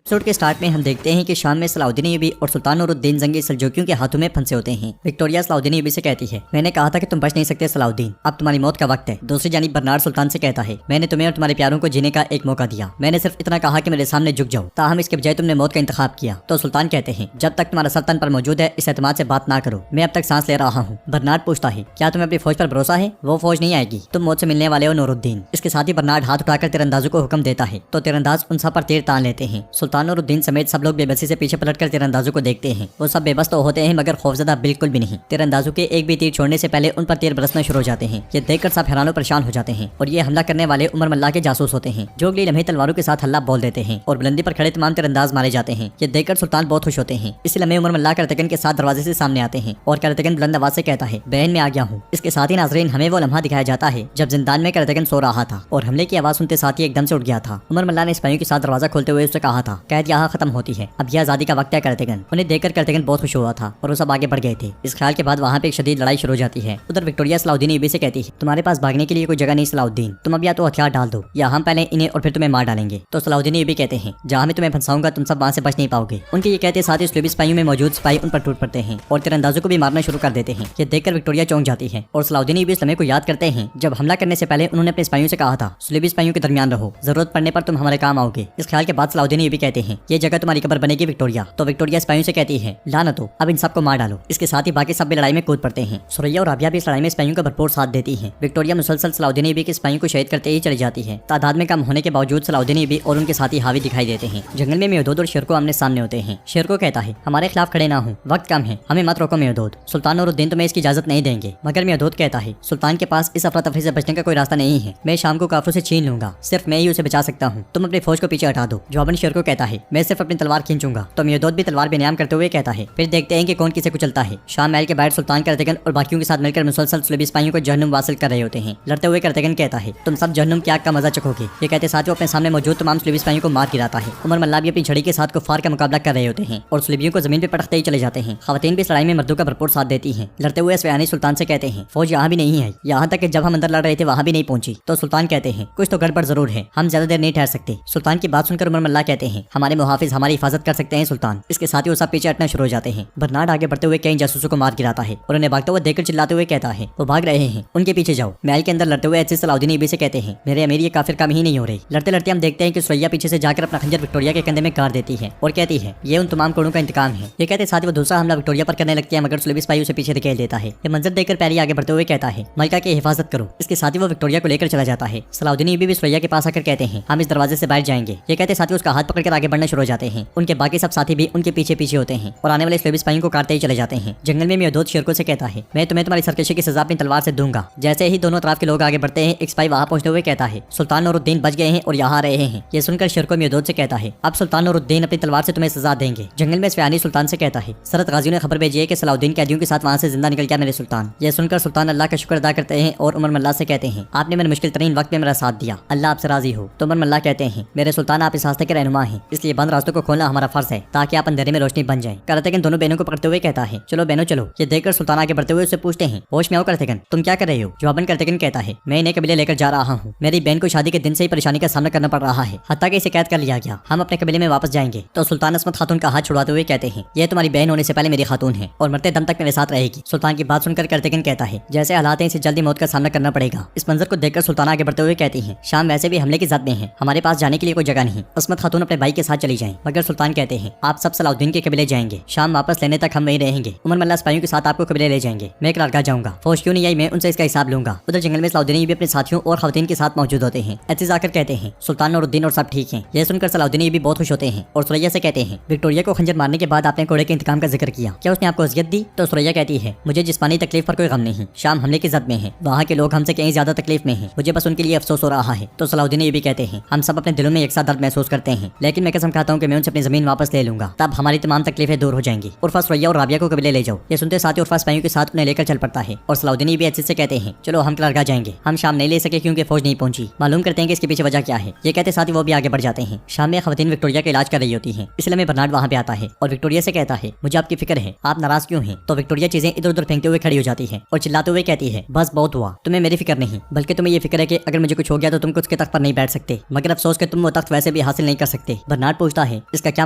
Episode के start में हम देखते हैं कि शाम में सलाउद्दीन अय्यूबी और सुल्तान नूरुद्दीन जंगी सल्जूकियों के हाथों में फंसे होते हैं। विक्टोरिया सलाउद्दीन अय्यूबी से कहती है, मैंने कहा था कि तुम बच नहीं सकते सलाउद्दीन, अब तुम्हारी मौत का वक्त है। दूसरी जानिब बर्नार्ड सुल्तान से कहता है, मैंने तुम्हें और तुम्हारे प्यारों को जीने का एक मौका दिया, मैंने सिर्फ इतना कहा कि मेरे सामने झुक जाओ, ताहम इसके बजाय तुमने मौत का इंतखाब किया। तो सुल्तान कहते हैं, जब तक तुम्हारा सर तन पर मौजूद है इस एतमाद से बात ना करो, मैं अब तक सांस ले रहा हूँ। बर्नार्ड पूछता है, क्या तुम्हें अपनी फौज पर भरोसा है? वो फौज नहीं आएगी, तुम मौत से मिलने वाले हो नूरुद्दीन। इसके साथ ही बर्नार्ड हाथ उठाकर तीरंदाजों को हुक्म देता है तो तीरंदाज उन सब पर तीर तान लेते हैं। सुल्तान नूरुद्दीन समेत सब लोग बेबसी से पीछे पलटकर तीरंदाजों को देखते हैं। वो सब बेबस तो होते हैं मगर खौफजदा बिल्कुल भी नहीं। तीरंदाजों के एक भी तीर छोड़ने से पहले उन पर तीर बरसना शुरू हो जाते हैं। ये देखकर सब हैरान परेशान हो जाते हैं और ये हमला करने वाले उमर मल्ला के जासूस होते हैं जो अगले लम्हे तलवारों के साथ हल्ला बोल देते हैं और बुलंदी पर खड़े तमाम तीरंदाज मारे जाते हैं। ये देखकर सुल्तान बहुत खुश होते हैं। इसी लम्हे उमर मल्ला करतगन के साथ दरवाजे से सामने आते हैं और करतगन बुलंद आवाज से कहता है, बहन मैं आ गया हूँ। इसके साथ ही नाजरीन हमें वो लम्हा दिखाया जाता है जब जिंदान में करतगन सो रहा था और हमले की आवाज सुनते साथ ही एकदम से उठ गया था। उमर मल्ला ने सिपाहियों के साथ दरवाजा खोलते हुए उससे कहा था, कैद यहाँ खत्म होती है, अब यह आजादी का वक्त है। करतगन उन्हें देखकर करतगन बहुत खुश हुआ था और वो सब आगे बढ़ गए थे। इस ख्याल के बाद वहाँ पे एक शदीद लड़ाई शुरू हो जाती है। उधर विक्टोरिया सलाउद्दीन अय्यूबी से कहती है, तुम्हारे पास भागने के लिए कोई जगह नहीं सलाउद्दीन, तुम अब या तो हथियार डाल दो या हम पहले इन्हें और फिर तुम्हें मार डालेंगे। तो सलाउद्दीन अय्यूबी कहते हैं, जहाँ मैं तुम्हें फंसाऊंगा तुम सब वहाँ से बच नहीं पाओगे। उनके ये कहते साथ ही स्लेबी सिपाहियों में मौजूद सिपाही उन पर टूट पड़ते हैं और तीरंदाजों को भी मारना शुरू कर देते हैं। ये देखकर विक्टोरिया चौंक जाती है और सलाउद्दीन अय्यूबी इस लम्हे को याद करते हैं जब हमला करने से पहले उन्होंने अपने सिपाहियों से कहा था, स्लेबी सिपाहियों के दरमियान रहो, जरूरत पड़ने पर तुम हमारे काम आओगे। इस ख्याल के बाद सलाउद्दीन अय्यूबी कहते हैं, ये जगह तुम्हारी कब्र बनेगी विक्टोरिया। तो विक्टोरिया सिपाहियों से कहती है, लानत हो, अब इन सबको मार डालो। इसके साथ ही बाकी सब भी लड़ाई में कूद पड़ते हैं। सुरैया और राबिया भी इस लड़ाई में सिपाहियों का भरपूर साथ देती हैं। विक्टोरिया मुसलसल सलाउद्दीन अय्यूबी के सिपाहियों को शहीद करते ही चली जाती है। तादाद में कम होने के बावजूद सलाउद्दीन अय्यूबी और उनके साथी हावी दिखाई देते हैं। जंगल में मेहदूद और शेर को आमने सामने होते हैं। शेर को कहता है, हमारे खिलाफ खड़े ना हो, वक्त कम है, हमें मत रोको मेहदूद, सुल्तान नूरुद्दीन तुम्हें इसकी इजाजत नहीं देंगे। मगर मेहदूद कहता है, सुल्तान के पास इस अफरा तफरी से बचने का कोई रास्ता नहीं है, मैं शाम को काफरों से छीन लूंगा, सिर्फ मैं ही उसे बचा सकता हूँ, तुम अपनी फौज को पीछे हटा दो। जवाबन शेर को कहता है, मैं सिर्फ अपनी तलवार खींचूंगा। तो मेहदूद भी तलवार बेनियाम करते हुए कहता है, फिर देखते हैं कि कौन किसे कुचलता है। शाम महल के बाहर सुल्तान करतगन और बाकियों के साथ मिलकर मुसलसल सुलेबी सिपाहियों को जहन्नुम वासिल कर रहे होते हैं। लड़ते हुए करतगन कहता है, तुम सब जहन्नुम की आग का मजा चखोगे। ये कहते साथ वो अपने सामने मौजूद तमाम सुलेबी सिपाहियों को मार गिराता है। उमर मल्ला भी अपनी छड़ी के साथ कुफार का मुकाबला कर रहे होते हैं और सुलेबियों को जमीन पर पटकते ही चले जाते हैं। खवातीन भी इस लड़ाई में मर्दों का भरपूर साथ देती हैं। लड़ते हुए सयानी सुल्तान से कहते हैं, फौज यहाँ भी नहीं है, यहाँ तक कि जब हम अंदर लड़ रहे थे वहाँ भी नहीं पहुंची। तो सुल्तान कहते हैं, कुछ तो गड़बड़ जरूर है, हम ज्यादा देर नहीं ठहर सकते। सुल्तान की बात सुनकर उमर मल्ला कहते हैं, हमारे मुहाफिज हमारी हिफाजत कर सकते हैं सुल्तान। इसके साथ ही वो सब पीछे हटना शुरू हो जाते हैं। बर्नार्ड आगे बढ़ते हुए कई जासूसों को मार गिराता है और उन्हें भागते हुए देखकर चिल्लाते हुए कहता है, वो भाग रहे हैं, उनके पीछे जाओ। महल के अंदर लड़ते हुए ऐसे सलाउद्दीन अय्यूबी से कहते हैं, मेरे अमीर ये काफिर काम ही नहीं हो रही। लड़ते लड़ते हम देखते हैं कि सुरैया पीछे से जाकर अपना खंजर विक्टोरिया के कंधे में गाड़ देती है और कहती है, ये उन तमाम कोड़ों का इंतकाम है। ये कहते साथ ही वो दूसरा हमला विक्टोरिया पर करने लगती है मगर सुलेबी सिपाही उसे पीछे धकेल देता है। ये मंजर देखकर पैरी आगे बढ़ते हुए कहता है, मलका की हिफाजत करो। इसके साथ ही वो विक्टोरिया को लेकर चला जाता है। सलाउद्दीन अय्यूबी भी सुरैया के पास आकर कहते हैं, हम इस दरवाजे से बाहर जाएंगे। ये कहते साथ ही उसका हाथ पकड़कर आगे बढ़ना शुरू हो जाते हैं। उनके बाकी सब साथी भी उनके पीछे पीछे होते हैं और आने वाले सुलेबी सिपाहियों को काटते ही चले जाते हैं। जंगल में मेहदूद शेर को से कहता है, मैं तुम्हें तुम्हारी सरकशी की सजा अपनी तलवार से दूंगा। जैसे ही दोनों तरफ के लोग आगे बढ़ते हैं एक सिपाही वहां पहुंचते हुए कहता है, सुल्तान नूरुद्दीन बच गए हैं और यहाँ आ रहे हैं। ये सुनकर शेर को मेहदूद से कहता है, अब सुल्तान नूरुद्दीन अपनी तलवार से तुम्हें सजा देंगे। जंगल में सयानी सुल्तान से कहता है, सरत गाजियों ने खबर भेजी है कि सलाउद्दीन कैदियों के साथ वहाँ से जिंदा निकल गया मेरे सुल्तान। ये सुनकर सुल्तान अल्लाह का शुक्र अदा करते हैं और उमर मल्ला से कहते हैं, आपने मेरे मुश्किल तरीन वक्त में मेरा साथ दिया, अल्लाह आपसे राजी हो। तो उमर मल्ला कहते हैं, मेरे सुल्तान आप इस रास्ते के रहनुमा हैं, इसलिए बंद रास्तों को खोलना हमारा फर्ज है ताकि आप अंधेरे में रोशनी बन जाए। करतगन दोनों बहनों को पकड़ते हुए कहता है, चलो बहनों चलो। ये देखकर सुल्तान आगे बढ़ते हुए उससे पूछते हैं, होश में आओ करतगन, तुम क्या कर रहे हो? जवाबन करतगन कहता है, मैं इन्हें कबीले लेकर जा रहा हूँ, मेरी बहन को शादी के दिन से ही परेशानी का सामना करना पड़ रहा है, हत्ता कि इसे कैद कर लिया गया, हम अपने कबीले में वापस जाएंगे। तो सुल्तान असमत खातून का हाथ छुड़वाते हुए कहते हैं, ये तुम्हारी बहन होने से पहले मेरी खातून है और मरते दम तक मेरे साथ रहेगी। सुल्तान की बात सुनकर करतगन कहता है, जैसे हालात हैं इसे जल्दी मौत का सामना करना पड़ेगा। इस मंजर को देखकर सुल्तान आगे बढ़ते हुए कहती है, शाम वैसे भी हमले की जद में है, हमारे पास जाने के लिए कोई जगह नहीं, असमत खातून अपने भाई के साथ चली जाएं। मगर सुल्तान कहते हैं, आप सब सलाउद्दीन के कबीले जाएंगे, शाम वापस लेने तक हम वहीं रहेंगे। उमर मल्ला सिपाहियों के साथ आपको कबीले ले जाएंगे, मैं एक लड़का जाऊंगा, फौज क्यों नहीं आई, मैं उनसे इसका हिसाब लूंगा। उधर जंगल में सलाउद्दीन भी अपने साथियों और खवातीन के साथ मौजूद होते हैं। ऐसे जाकर कहते हैं, सुल्तान नूरुद्दीन और सब ठीक हैं। यह सुनकर सलाउद्दीन भी बहुत खुश होते हैं और सुरैया से कहते हैं, विक्टोरिया को खंजर मारने के बाद आपने कोड़े के इंतकाम का जिक्र किया, क्या उसने आपको अज़ियत दी? तो सुरैया कहती है, मुझे जिस्मानी तकलीफ पर कोई गम नहीं, शाम हमले की जद में है, वहाँ के लोग हमसे कहीं ज्यादा तकलीफ में हैं, मुझे बस उनके लिए अफसोस हो रहा है। तो सलाउद्दीन ये भी कहते हैं, हम सब अपने दिलों में एक साथ दर्द महसूस करते हैं, लेकिन मैं कसम खाता हूँ कि मैं उनसे अपनी जमीन वापस ले लूंगा, तब हमारी तमाम तकलीफें दूर हो जाएंगी। उर्फा सुरैया और राबिया को कबीले ले जाओ। ये सुनते साथ ही उर्फा सिपाहियों के साथ उन्हें लेकर चल पड़ता है और सलाउद्दीन भी अच्छे से कहते हैं, चलो हम कलरगा जाएंगे, हम शाम नहीं ले सके क्योंकि फौज नहीं पहुंची, मालूम करते हैं कि इसके पीछे वजह क्या है। ये कहते साथ ही वो भी आगे बढ़ जाते हैं। शाम में खवातीन विक्टोरिया का इलाज कर रही होती है, इसलिए बर्नार्ड वहाँ पे आता है और विक्टोरिया से कहता है, मुझे आपकी फिक्र है, आप नाराज क्यों हैं? तो विक्टोरिया चीजें इधर उधर फेंकते हुए खड़ी हो जाती है और चिल्लाते हुए कहती है, बस बहुत हुआ, तुम्हें मेरी फिक्र नहीं, बल्कि तुम्हें ये फिक्र है कि अगर मुझे कुछ हो गया तो तुम कुछ के तख्त पर नहीं बैठ सकते, मगर अफसोस कि तुम वो तख्त वैसे भी हासिल नहीं कर सकते। برنارڈ پوچھتا ہے اس کا کیا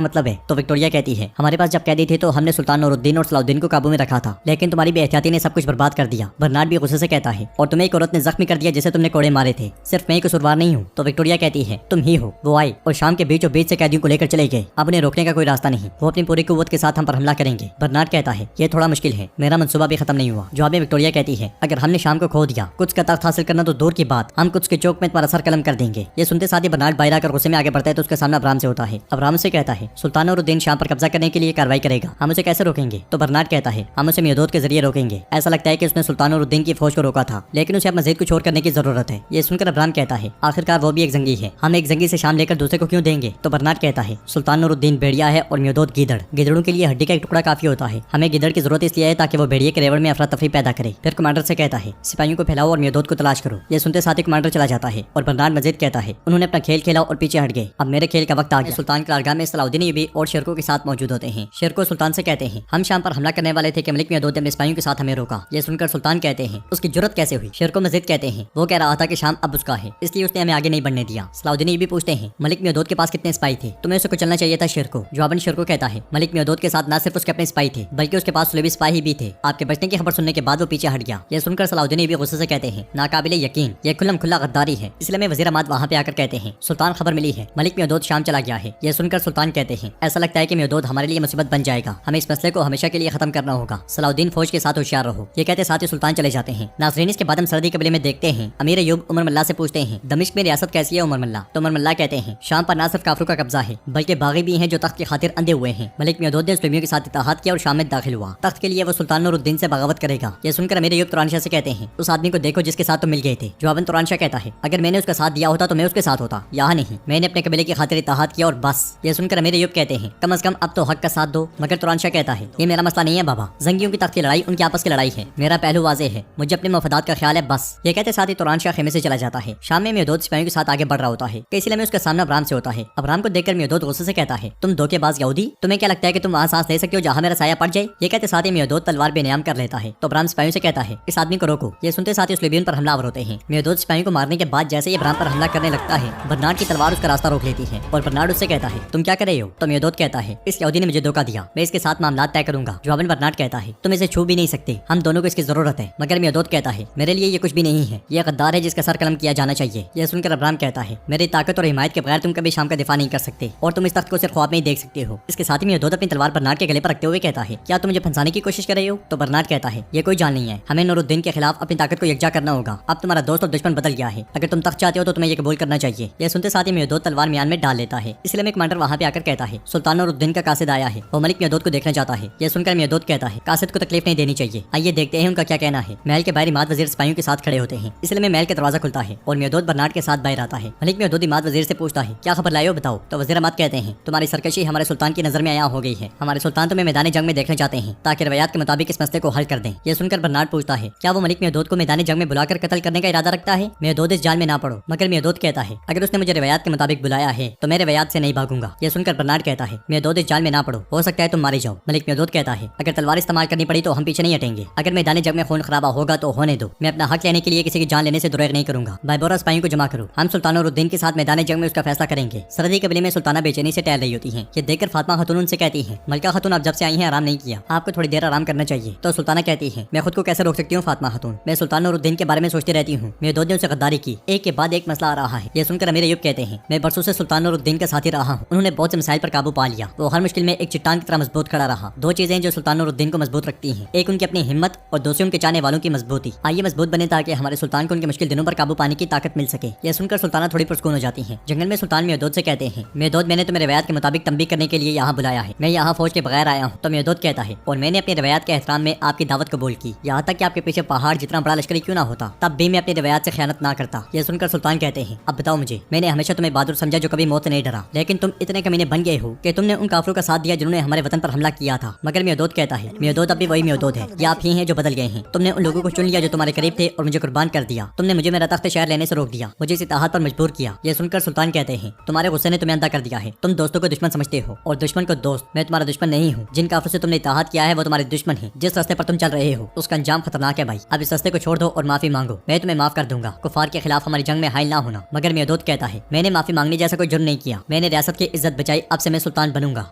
مطلب ہے؟ تو وکٹوریا کہتی ہے ہمارے پاس جب قیدی تھے تو ہم نے سلطان نور الدین اور صلاح الدین کو قابو میں رکھا تھا، لیکن تمہاری بے احتیاطی نے سب کچھ برباد کر دیا۔ برنارڈ بھی غصے سے کہتا ہے اور تمہیں ایک عورت نے زخمی کر دیا جسے تم نے کوڑے مارے تھے، صرف میں ہی قصوروار نہیں ہوں۔ تو وکٹوریا کہتی ہے تم ہی ہو۔ وہ آئے اور شام کے بیچوں بیچ سے قیدیوں کو لے کر چلے گئے، اب انہیں روکنے کا کوئی راستہ نہیں، وہ اپنی پوری قوت کے ساتھ ہم پر حملہ کریں گے۔ برنارڈ کہتا ہے یہ تھوڑا مشکل ہے، میرا منصوبہ بھی ختم نہیں ہوا۔ جواب میں وکٹوریا کہتی ہے اگر ہم نے شام کو کھو دیا، کچھ کا تخت حاصل کرنا تو دور کی بات، ہم کچھ کے چوک میں تمہارا سر قلم کر دیں گے۔ یہ سنتے ساتھ ہی برنارڈ باہر آ کر غصے میں آگے بڑھتا ہے تو اس کا سامنا ابرام سے ہوتا ہے۔ ابرام سے کہتا ہے سلطان نور الدین شام پر قبضہ کرنے کے لیے کارروائی کرے گا، ہم اسے کیسے روکیں گے؟ تو برنارڈ کہتا ہے ہم اسے میودود کے ذریعے روکیں گے۔ ایسا لگتا ہے کہ اس نے سلطان نور الدین کی فوج کو روکا تھا، لیکن اسے اب مزید کچھ اور کرنے کی ضرورت ہے۔ یہ سن کر ابرام کہتا ہے آخرکار وہ بھی ایک زنگی ہے، ہم ایک زنگی سے شام لے کر دوسرے کو کیوں دیں گے؟ تو برنارڈ کہتا ہے سلطان نور الدین بھیڑیا ہے اور میودود گیدڑ، گیدڑوں کے لیے ہڈی کا ایک ٹکڑا کافی ہوتا ہے، ہمیں گیدڑ کی ضرورت اس لیے ہے تاکہ وہ بھیڑیے کے ریوڑ میں افراتفری پیدا کرے۔ پھر کمانڈر سے کہتا ہے سپاہیوں کو پھیلاؤ اور میودود کو تلاش کرو۔ یہ سنتے ساتھ ہی کمانڈر چلا جاتا ہے اور برنارڈ مزید کہتا ہے انہوں نے اپنا کھیل کھیلا اور پیچھے ہٹ گئے، اب میرے کھیل کا وقت آ گیا۔ سلطان کی بارگاہ میں صلاح الدین ایوبی اور شیرکو کے ساتھ موجود ہوتے ہیں۔ شیرکو سلطان سے کہتے ہیں ہم شام پر حملہ کرنے والے تھے کہ ملک میودود نے اپنے سپاہیوں کے ساتھ ہمیں روکا۔ یہ سن کر سلطان کہتے ہیں اس کی جرت کیسے ہوئی؟ شیرکو مزید کہتے ہیں وہ کہہ رہا تھا کہ شام اب اس کا ہے، اس لیے اس نے ہمیں آگے نہیں بڑھنے دیا۔ صلاح الدین ایوبی پوچھتے ہیں ملک میودود کے پاس کتنے سپاہی تھے؟ تمہیں اسے کو چلنا چاہیے تھا شیرکو۔ جواباً شیرکو کہتا ہے ملک میودود کے ساتھ نہ صرف اس کے اپنے سپاہی تھے بلکہ اس کے پاس سلیبی سپاہی بھی تھے، آپ کے بچنے کی خبر سننے کے بعد وہ پیچھے ہٹ گیا۔ یہ سن کر صلاح الدین ایوبی غصے سے کہتے ہیں ناقابل یقین، یہ کھلم کھلا غداری ہے۔ اس لیے میں وزیر اعظم وہاں پہ آ کر کہتے ہیں سلطان خبر ملی ہے ملک میودود شام چلا گیا ہے۔ یہ سن کر سلطان کہتے ہیں ایسا لگتا ہے کہ میودود ہمارے لیے مصیبت بن جائے گا، ہمیں اس مسئلے کو ہمیشہ کے لیے ختم کرنا ہوگا۔ صلاح الدین فوج کے ساتھ ہوشیار رہو۔ یہ کہتے ساتھ ہی سلطان چلے جاتے ہیں۔ ناظرین اس کے بعد ہم سردی قبیلے میں دیکھتے ہیں امیر ایوب عمر ملا سے پوچھتے ہیں دمشق میں ریاست کیسی ہے عمر ملا؟ تو عمر ملا کہتے ہیں شام پر نہ صرف کافروں کا قبضہ ہے بلکہ باغی بھی ہیں جو تخت کی خاطر اندھے ہوئے ہیں۔ ملک میودود نے سلیمیوں کے ساتھ اتحاد کیا اور شام میں داخل ہوا، تخت کے لیے وہ سلطان نور الدین سے بغاوت کرے گا۔ یہ سن کر امیر ایوب توران شاہ سے کہتے ہیں اس آدمی کو دیکھو جس کے ساتھ تم مل گئے تھے۔ جواباً توران شاہ کہتا ہے اگر میں نے اس کا ساتھ دیا ہوتا تو میں اس کے ساتھ ہوتا، یہاں نہیں، میں نے اپنے قبیلے کی خاطر اتحاد کیا اور بس۔ یہ سن کر امیر ایوب کہتے ہیں کم از کم اب تو حق کا ساتھ دو۔ مگر توران شاہ کہتا ہے یہ میرا مسئلہ نہیں ہے بابا، زنگیوں کی تخت کی لڑائی ان کی آپس کی لڑائی ہے، میرا پہلو واضح ہے، مجھے اپنے مفادات کا خیال ہے بس۔ یہ کہتے ساتھ ہی توران شاہ خیمے سے چلا جاتا ہے۔ شام میں میودود سپاہیوں کے ساتھ آگے بڑھ رہا ہوتا ہے کہ اس لیے میں اس کا سامنا ابرام سے ہوتا ہے۔ ابرام کو دیکھ کر میودود غصے سے کہتا ہے تم دھوکے باز یہودی، تمہیں کیا لگتا ہے کہ تم وہاں سانس لے سکتے ہو جہاں میرا سایہ پڑ جائے؟ یہ کہتے ساتھ ہی میودود تلوار بے نیام کر لیتا ہے تو ابرام سپاہیوں سے کہتا ہے اس آدمی کو روکو۔ یہ سنتے ساتھ ہی سلیبیون پر حملہ آور ہوتے ہیں۔ میودود سپاہیوں کو مارنے کے بعد جیسے ہی ابرام پر حملہ کرنے لگتا ہے برنارڈ کی تلوار اس کا راستہ روک لیتی ہے اور برنارڈ اس سے کہتا ہے تم کیا کر رہے ہو؟ تو میودود کہتا ہے اس یہودی نے مجھے دھوکہ دیا، میں اس کے ساتھ معاملات طے کروں گا۔ جواباً برنارڈ کہتا ہے تم اسے چھو بھی نہیں سکتے، ہم دونوں کو اس کی ضرورت ہے۔ مگر میودود کہتا ہے میرے لیے یہ کچھ بھی نہیں ہے، یہ غدار ہے جس کا سر قلم کیا جانا چاہیے۔ یہ سن کر ابرام کہتا ہے میری طاقت اور حمایت کے بغیر تم کبھی شام کا دفاع نہیں کر سکتے اور تم اس تخت کو صرف خواب میں ہی دیکھ سکتے ہو۔ اس کے ساتھ ہی میودود اپنی تلوار برنارڈ کے گلے پر رکھتے ہوئے کہتا ہے کیا تم مجھے پھنسانے کی کوشش کر رہے ہو؟ تو برنارڈ کہتا ہے یہ کوئی جال نہیں ہے، ہمیں نور الدین کے خلاف اپنی طاقت کو یکجا کرنا ہوگا، اب تمہارا دوست اور دشمن بدل گیا ہے، اگر تم تخت چاہتے ہو تو تمہیں یہ قبول کرنا چاہیے۔ یہ سنتے ساتھ ہی میودود تلوار میان میں ڈال لیتا ہے۔ اس لیے میں کمانڈر وہاں پہ آ کر کہتا ہے سلطان نور الدین کا قاصد آیا ہے، وہ ملک میودود کو دیکھنا چاہتا ہے۔ یہ سن کر میودود کہتا ہے قاصد کو تکلیف نہیں دینی چاہیے، آئیے دیکھتے ہیں ان کا کیا کہنا ہے۔ محل کے باہر اماد وزیر سپاہیوں کے ساتھ کھڑے ہوتے ہیں، اس لیے میں محل کا دروازہ کھلتا ہے اور میودود برنارڈ کے ساتھ باہر آتا ہے۔ ملک میودود اماد وزیر سے پوچھتا ہے کیا خبر لائے ہو بتاؤ؟ تو وزیر اماد کہتے ہیں تمہاری سرکشی ہمارے سلطان کی نظر میں عیاں ہو گئی ہے، ہمارے سلطان تمہیں میدان جنگ میں دیکھنا چاہتے ہیں تاکہ روایات کے مطابق اس مسئلے کو حل کر دیں۔ یہ سن کر برنارڈ پوچھتا ہے کیا وہ ملک میودود کو میدان جنگ میں بلا کر قتل کرنے کا ارادہ رکھتا ہے؟ میودود اس جال میں نہ پڑو۔ مگر میودود کہتا ہے اگر اس نے مجھے روایات کے مطابق بلایا ہے تو میں روایات سے نہیں بھاگوں گا۔ یہ سن کر برنارڈ کہتا ہے میودود اس جال میں نہ پڑو، ہو سکتا ہے تم مارے جاؤ۔ ملک میودود کہتا ہے اگر تلوار استعمال کرنی پڑی تو ہم پیچھے نہیں ہٹیں گے، اگر میدان جنگ میں خون خرابہ ہوگا تو ہونے دو، میں اپنا حق لینے کے لیے کسی کی جان لینے سے دریغ نہیں کروں گا۔ بائبورا سپاہیوں کو جمع کرو، ہم سلطان نور الدین کے ساتھ میدان جنگ میں اس کا فیصلہ کریں گے۔ سردی قبیلے میں سلطانہ بے چینی سے ٹہل رہی ہوتی ہیں، یہ دیکھ کر فاطمہ خاتون ان سے کہتی ہیں ملکہ خاتون آپ جب سے آئی ہیں آرام نہیں کیا، آپ کو تھوڑی دیر آرام کرنا چاہیے۔ تو سلطانہ کہتی ہے میں خود کو کیسے روک سکتی ہوں فاطمہ خاتون، میں سلطان نور الدین کے بارے میں سوچتی رہتی ہوں، میودود نے اسے غداری کی، ایک کے بعد ایک مسئلہ آ رہا ہے۔ یہ سن کر امیر ایوب کہتے ہیں میں برسوں سے سلطان نور الدین کا ساتھی رہا ہوں، انہوں نے بہت سے مسائل پر قابو پا لیا، وہ ہر مشکل میں ایک چٹان کی طرح مضبوط کھڑا رہا۔ دو چیزیں جو سلطان نور الدین کو مضبوط رکھتی ہیں، ایک ان کی اپنی ہمت اور دوسری ان کے چاہنے والوں کی مضبوطی۔ آئیے مضبوط بنے تاکہ ہمارے سلطان کو ان کے مشکل دنوں پر قابو پانے کی طاقت مل سکے۔ یہ سن کر سلطانہ تھوڑی پرسکون ہو جاتی ہیں۔ جنگل میں سلطان میودود سے کہتے ہیں میودود میں نے تمہیں روایات کے مطابق تنبیہ کرنے کے لیے یہاں بلایا ہے، میں یہاں فوج کے بغیر آیا ہوں۔ تو میودود کہتا ہے اور میں نے اپنی روایات کے احترام میں آپ کی دعوت قبول کی، یہاں تک کہ آپ کے پیچھے پہاڑ جتنا بڑا لشکری کیوں نہ ہوتا تب بھی میں اپنی روایات سے خیانت نہ کرتا۔ یہ سن کر سلطان کہتے ہیں اب بتاؤ مجھے، میں نے ہمیشہ تمہیں بہادر سمجھا جو کبھی موت سے نہیں ڈرا، لیکن تم اتنے کمینے بن گئے ہو کہ تم نے ان کافروں کا ساتھ دیا جنہوں نے ہمارے وطن پر حملہ کیا تھا۔ مگر میودود کہتا ہے میودود اب بھی وہی میودود ہے، یہ آپ ہی ہیں جو بدل گئے ہیں، تم نے ان لوگوں کو چن لیا جو تمہارے قریب تھے اور مجھے قربان کر دیا، تم نے مجھے میرا تخت شہر لینے سے روک دیا، مجھے اس اتحاد پر مجبور کیا۔ یہ سن کر سلطان کہتے ہیں تمہارے غصے نے تمہیں اندھا کر دیا ہے، تم دوستوں کو دشمن سمجھتے ہو اور دشمن کو دوست۔ میں تمہارا دشمن نہیں ہوں، جن کافروں سے تم نے اتحاد کیا ہے وہ تمہارے دشمن ہیں، جس راستے پر تم چل رہے ہو اس کا انجام خطرناک ہے بھائی، اب اس راستے کو چھوڑ دو اور معافی مانگو، میں تمہیں معاف کر دوں گا، کفار کے خلاف ہماری جنگ میں حائل نہ ہونا۔ مگر میودود کہتا ہے میں نے معافی مانگنے جیسا کوئی جرم نہیں کیا، میں میں نے ریاست کی عزت بچائی، اب سے میں سلطان بنوں گا۔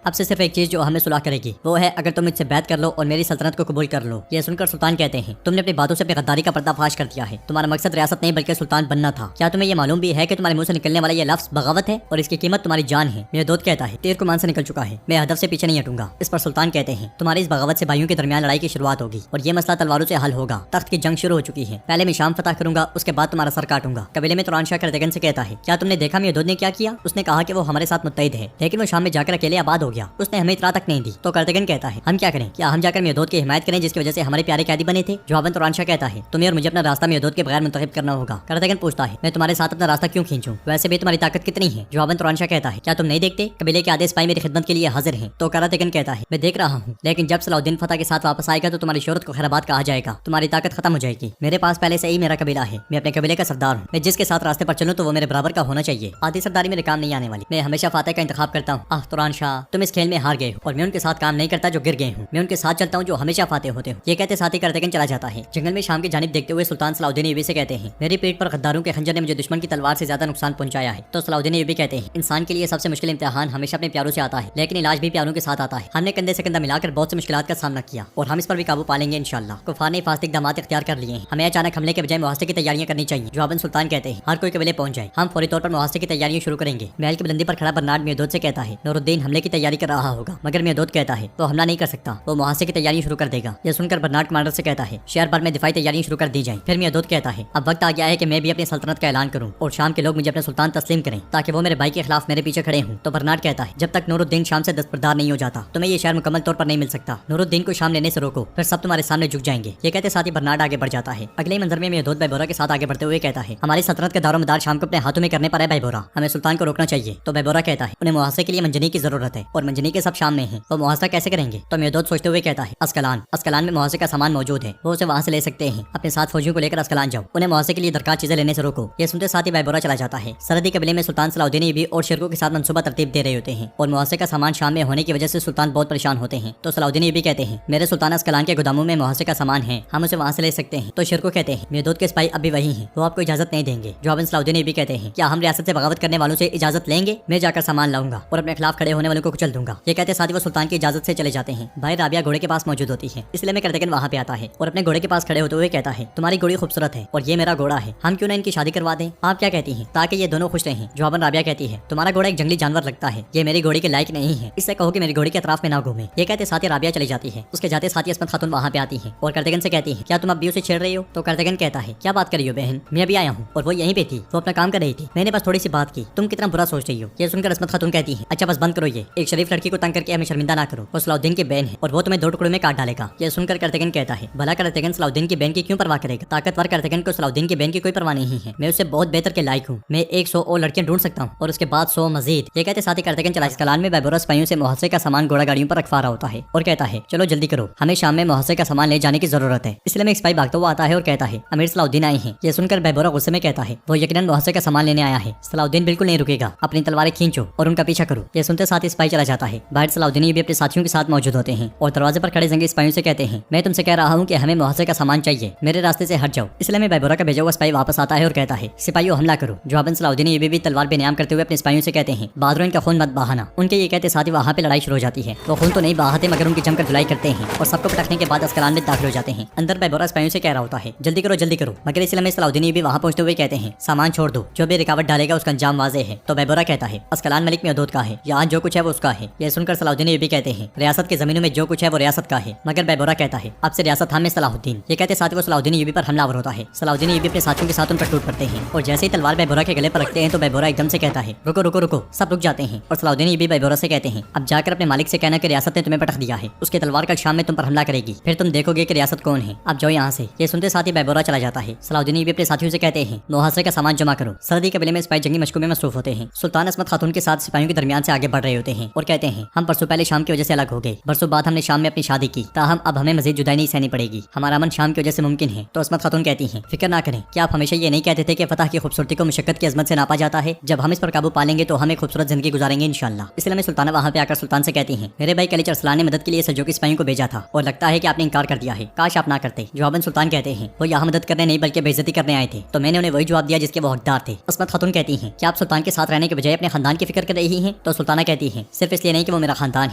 اب سے صرف ایک چیز جو ہمیں صلح کرے گی وہ ہے اگر تم مجھ سے بیعت کر لو اور میری سلطنت کو قبول کر لو۔ یہ سن کر سلطان کہتے ہیں تم نے اپنی باتوں سے اپنی غداری کا پردہ فاش کر دیا ہے، تمہارا مقصد ریاست نہیں بلکہ سلطان بننا تھا۔ کیا تمہیں یہ معلوم بھی ہے کہ تمہارے منہ سے نکلنے والا یہ لفظ بغاوت ہے اور اس کی قیمت تمہاری جان ہے؟ میردود کہتا ہے تیر کمان سے نکل چکا ہے، میں ہدف سے پیچھے نہیں ہٹوں گا۔ اس پر سلطان کہتے ہیں تمہاری اس بغاوت سے بھائیوں کے درمیان لڑائی کی شروعات ہوگی اور یہ مسئلہ تلواروں سے حل ہوگا۔ تخت کی جنگ شروع ہو چکی ہے، پہلے میں شام فتح کروں گا، اس کے بعد تمہارا سر کاٹوں گا۔ قبیلے میں توران شاہ کردگن سے کہتا ہے کیا تم نے دیکھا میردود نے کیا کیا؟ اس نے کہا کہ وہ ہمارے ساتھ متحد ہے لیکن وہ شام میں جا کر اکیلے آباد ہو گیا، اس نے ہمیں اطلاع تک نہیں دی۔ تو کردگن کہتا ہے ہم کیا کریں؟ کیا ہم جا کر میردود کی حمایت کریں جس کی وجہ سے ہمارے پیارے قیدی بنے تھے؟ جواباً توران شاہ کہتا ہے تمہیں اور مجھے اپنا راستہ میردود کے بغیر منتخب کرنا ہوگا۔ کردگن پوچھتا ہے میں تمہارے ساتھ اپنا راستہ کیوں کھینچوں؟ ویسے بھی تمہاری طاقت کتنی ہے؟ جواباً توران شاہ کہتا ہے کیا تم نہیں دیکھتے قبیلے کے آدھے سپاہی میری خدمت کے لیے حاضر ہیں؟ تو کردگن کہتا ہے میں دیکھ رہا ہوں لیکن جب صلاح الدین فتح کے ساتھ واپس آئے گا تو تمہاری شہرت کو خیرآباد کہا جائے گا، تمہاری طاقت ختم ہو جائے گی۔ میرے پاس پہلے سے ہی میرا قبیلہ ہے، میں اپنے قبیلے کا سردار ہوں، میں جس کے ساتھ راستے پر چلوں تو وہ میرے برابر کا ہونا چاہیے، آدھی سرداری میرے کام نہیں آنے والی، میں ہمیشہ فاتح کا انتخاب کرتا ہوں۔ توران شاہ تم اس کھیل میں ہار گئے ہو اور میں ان کے ساتھ کام نہیں کرتا جو گر گئے ہوں، میں ان کے ساتھ چلتا ہوں جو ہمیشہ فاتح ہوتے ہوں۔ یہ کہتے ساتھ ہی کردگن چلا جاتا ہے۔ جنگل میں شام کی جانب دیکھتے ہوئے سلطان صلاح الدین ایوبی سے کہتے ہیں میری پیٹ پر غداروں کے خنجر نے مجھے دشمن کی تلوار سے زیادہ نقصان پہنچایا ہے۔ تو صلاح الدین ایوبی کہتے ہیں انسان کے لیے سب سے مشکل امتحان ہمیشہ اپنے پیاروں سے آتا ہے لیکن علاج بھی پیاروں کے ساتھ آتا ہے۔ ہم نے کندھے سے کندھا ملا کر بہت سی مشکلات کا سامنا کیا اور ہم اس پر بھی قابو پا لیں گے انشاءاللہ۔ کفار نے حفاظتی اقدامات اختیار کر لیے ہیں، ہمیں اچانک حملے کے بجائے محاصرے کی تیاریاں کرنی چاہیے۔ جواباً سلطان کہتے ہیں ہر کوئی قبیلے پہنچ جائے، ہم فوری طور پر محاصرے کی تیاریاں شروع کریں گے۔ محل کی بلندی پر کھڑا برنارڈ میردود سے کہتا ہے نور الدین حملے کی تیاری کر رہا ہوگا، مگر میردود کہتا ہے وہ حملہ نہیں کر سکتا، وہ محاصرے کی تیاری شروع کر دے گا۔ یہ سن کر برنارڈ کمانڈر سے کہتا ہے شہر بھر میں دفاعی تیاریاں شروع کر دی جائیں۔ پھر میردود کہتا ہے اب وقت آ گیا ہے کہ میں بھی اپنی سلطنت کا اعلان کروں اور شام کے لوگ مجھے اپنے سلطان تسلیم کریں تاکہ وہ میرے بھائی کے خلاف میرے پیچھے کھڑے ہوں۔ تو برنارڈ کہتا ہے جب تک نور الدین شام سے دستبردار نہیں ہو جاتا تمہیں یہ شہر مکمل طور پر نہیں مل سکتا، نور الدین کو شام لینے سے روکو پھر سب تمہارے سامنے جھک جائیں گے۔ یہ کہتے ساتھ ہی برنارڈ آگے بڑھ جاتا ہے۔ اگلے منظر میں میردود بھائی بورا کے ساتھ آگے بڑھتے ہوئے کہتا ہے ہماری سلطنت کا دار و مدار شام کو اپنے ہاتھوں میں کرنے پر ہے بھائی بورا، ہمیں سلطان کو روکنا چاہیے۔ تو بھائی بورا کہتا ہے انہیں محاصرے کے لیے منجنی کی ضرورت ہے اور منجنی کے سب شام میں ہیں، وہ محاصرہ کیسے کریں گے؟ تو میردود سوچتے ہوئے کہتا ہے اسکلان میں محاصرے کا سامان موجود ہے، وہ اسے وہاں سے لے سکتے ہیں، اپنے ساتھ فوجیوں کو لے کر اسکلان جاؤ، انہیں محاصرے کے لیے درکار چیزیں لینے سے روکو۔ یہ سنتے ساتھ ہی بھائی بورا چلا جاتا ہے۔ سرحدی قبیلے میں سلطان صلاح الدین ایوبی اور شرکوں کے ساتھ منصوبہ ترتیب دے رہے ہوتے ہیں اور محاصرے کا سامان شام میں ہونے کی وجہ سے سلطان بہت پریشان ہوتے ہیں۔ تو صلاح الدین ایوبی کہتے ہیں میرے سلطان اسکلان کے گوداموں میں محاصرے کا سامان ہے، ہم اسے وہاں سے لے سکتے ہیں۔ تو شرکو کہتے ہیں میردود کے سپاہی اب بھی وہی ہیں، وہ آپ کو اجازت نہیں دیں گے۔ جواباً صلاح الدین ایوبی کہتے ہیں کیا ہم ریاست سے بغاوت کرنے والوں سے اجازت لیں گے؟ میں جا کر سامان لاؤں گا اور اپنے خلاف کھڑے ہونے والوں کو کچل دوں گا۔ یہ کہتے ساتھ ہی وہ سلطان کی اجازت سے چلے جاتے ہیں۔ بھائی رابعہ گھوڑے کے پاس موجود ہوتی ہے، اس لیے میں کردگن وہاں پہ آتا ہے اور اپنے گھوڑے کے پاس کھڑے ہوتے ہوئے کہتا ہے تمہاری گھوڑی خوبصورت ہے اور یہ میرا گھوڑا ہے، ہم کیوں نہ ان کی شادی کروا دیں؟ آپ کیا کہتی ہیں تاکہ یہ دونوں خوش رہیں؟ جواباً رابعہ کہتی ہے تمہارا گھوڑا ایک جنگلی جانور لگتا ہے، یہ میری گھوڑی کے لائق نہیں ہے، اس سے کہو کہ میری گھوڑی کے اطراف میں نہ گھومے۔ یہ کہتے ساتھ ہی رابعہ چلی جاتی ہے۔ اس کے جاتے ساتھ ہی عصمت خاتون وہاں پہ آتی ہے اور کردگن سے کہتی ہے کیا تم اب بھی اسے چھیڑ رہی ہو؟ تو کردگن کہتا ہے کیا بات کر رہی ہو بہن، میں ابھی آیا ہوں اور وہ یہیں پہ تھی، وہ اپنا کام کر رہی تھی، میں نے بس تھوڑی سی بات کی، تم کتنا برا سوچ رہی ہو؟ یہ سن کر عصمت خاتون کہتی ہے اچھا بس بند کرو، یہ ایک شریف لڑکی کو تنگ کر کے ہمیں شرمندہ نہ کرو، وہ صلاح الدین کی بہن ہے اور وہ تمہیں دو ٹکڑوں میں کاٹ ڈالے گا۔ یہ سن کر کردگن کہتا ہے بھلا کردگن صلاح الدین کی بہن کی کیوں پرواہ کرے گا؟ طاقتور کردگن کو صلاح الدین کی بہن کی کوئی پرواہ نہیں ہے، میں اسے بہت بہتر کے لائق ہوں، میں 100 اور لڑکیاں ڈھونڈ سکتا ہوں اور اس کے بعد 100 مزید۔ یہ کہتے ساتھ ہی کردگن چلا اسکلان میں بھائی سپاہیوں سے محاصرے کا سامان گھوڑا گاڑیوں پر رکھوا رہا ہوتا ہے اور کہتا ہے چلو جلدی کرو، ہمیں شام میں محاصرے کا سامان لے جانے کی ضرورت ہے۔ اس لیے میں ایک سپاہی بھاگتا ہوا آتا ہے اور کہتا ہے امیر صلاح الدین آئے ہیں۔ یہ سن کر بھائی غصے میں کہتا ہے وہ یقیناً محاصرے کا سامان لینے آیا ہے، صلاح الدین بالکل نہیں رکے گا، اپنی تلواریں کھینچو اور ان کا پیچھا کرو۔ یہ سنتے ساتھ ہی سپاہی چلا جاتا ہے۔ باہر صلاح الدین بھی اپنے ساتھیوں کے ساتھ موجود ہوتے ہیں اور دروازے پر کھڑے جنگی سپاہیوں سے کہتے ہیں میں تم سے کہہ رہا ہوں کہ ہمیں محاصرے کا سامان چاہیے، میرے راستے سے ہٹ جاؤ۔ اس لیے میں بھائی کا بھیجا ہوا سپاہی واپس آتا ہے اور کہتا ہے سپاہیوں حملہ کرو۔ جواباً صلاح الدین بھی تلوار بے نیام کرتے ہوئے اپنے سپاہیوں سے کہتے ہیں بہادروں ان کا خون مت بہانا۔ ان کے یہ کہتے ساتھ ہی وہاں پہ لڑائی شروع ہو جاتی ہے، وہ خون تو نہیں بہاتے مگر ان کی جم کر دھلائی کرتے ہیں اور سب کو پٹکنے کے بعد اسکلان میں داخل ہو جاتے ہیں۔ اندر بھائی سپاہیوں سے کہہ رہا ہوتا ہے جلدی کرو، مگر اس لیے میں صلاح الدین بھی وہاں پہنچتے ہوئے کہتے ہیں سامان چھوڑ دو، جو بھی رکاوٹ ڈالے گا اس کا انجام واضح ہے۔ تو بھائی کہتا ہے اسکلان ملک میردود کا ہے، یہاں جو کچھ ہے وہ اس کا ہے۔ یہ سن کر صلاح الدین بھی کہتے ہیں ریاست کی زمینوں میں جو کچھ ہے وہ ریاست کا ہے، مگر بھائی کہتا ہے اب سے ریاست ہم میں صلاح الدین۔ یہ کہتے ساتھ وہ صلاح الدین پر حملہ آور ہوتا ہے۔ صلاح الدین اپنے ساتھیوں کے ساتھ ان پر ٹوٹ پڑتے ہیں اور جیسے ہی تلوار بھائی کے گلے پر رکھتے ہیں تو بھائی ایک دم سے کہتا ہے رکو، سب رک جاتے ہیں اور صلاح الدین بھی بھائی سے کہتے ہیں اب جا کر اپنے مالک سے کہنا کہ ریاست نے تمہیں پٹخ دیا ہے، اس کے تلوار کل شام میں تم پر حملہ کرے گی، پھر تم دیکھو گے کہ ریاست کون ہے، اب جاؤ یہاں سے۔ یہ سنتے ساتھ ہی بھائی چلا جاتا ہے۔ صلاح الدین بھی اپنے ساتھیوں سے کہتے ہیں محاصرے کا سامان جمع کرو۔ سرحدی قبیلے میں سپاہی جنگی مشقوں میں مصروف ہوتے ہیں۔ سلطان عصمت خاتون کے ساتھ سپاہیوں کے درمیان سے آگے بڑھ رہے ہوتے ہیں اور کہتے ہیں ہم پرسوں پہلے شام کی وجہ سے الگ ہو گئے، برسوں بعد ہم نے شام میں اپنی شادی کی، تاہم اب ہمیں مزید جدائی نہیں سہنی پڑے گی، ہمارا امن شام کی وجہ سے ممکن ہے۔ تو عصمت خاتون کہتی ہیں فکر نہ کریں، کیا آپ ہمیشہ یہ نہیں کہتے تھے کہ فتح کی خوبصورتی کو مشقت کی عظمت سے ناپا جاتا ہے؟ جب ہم اس پر قابو پالیں گے تو ہم ایک خوبصورت زندگی گزاریں گے انشاءاللہ۔ اس لیے میں سلطانہ وہاں پہ آ کر سلطان سے کہتی ہیں میرے بھائی کلیچ ارسلان نے مدد کے لیے سلجوقی سپاہیوں کو بھیجا تھا اور لگتا ہے کہ آپ نے انکار کر دیا ہے، کاش آپ نہ کرتے۔ جواباً سلطان کہتے ہیں وہ یہاں مدد کرنے نہیں بلکہ بے عزتی کرنے آئے تھے، تو میں نے انہیں وہی جواب دیا جس کے وہ حقدار تھے۔ عصمت خاتون کہتی ہیں کہ آپ سلطان کے ساتھ رہنے کے بجائے اپنے خاندان کی فکر کر رہی ہیں؟ تو سلطانہ کہتی ہیں صرف اس لیے نہیں کہ وہ میرا خاندان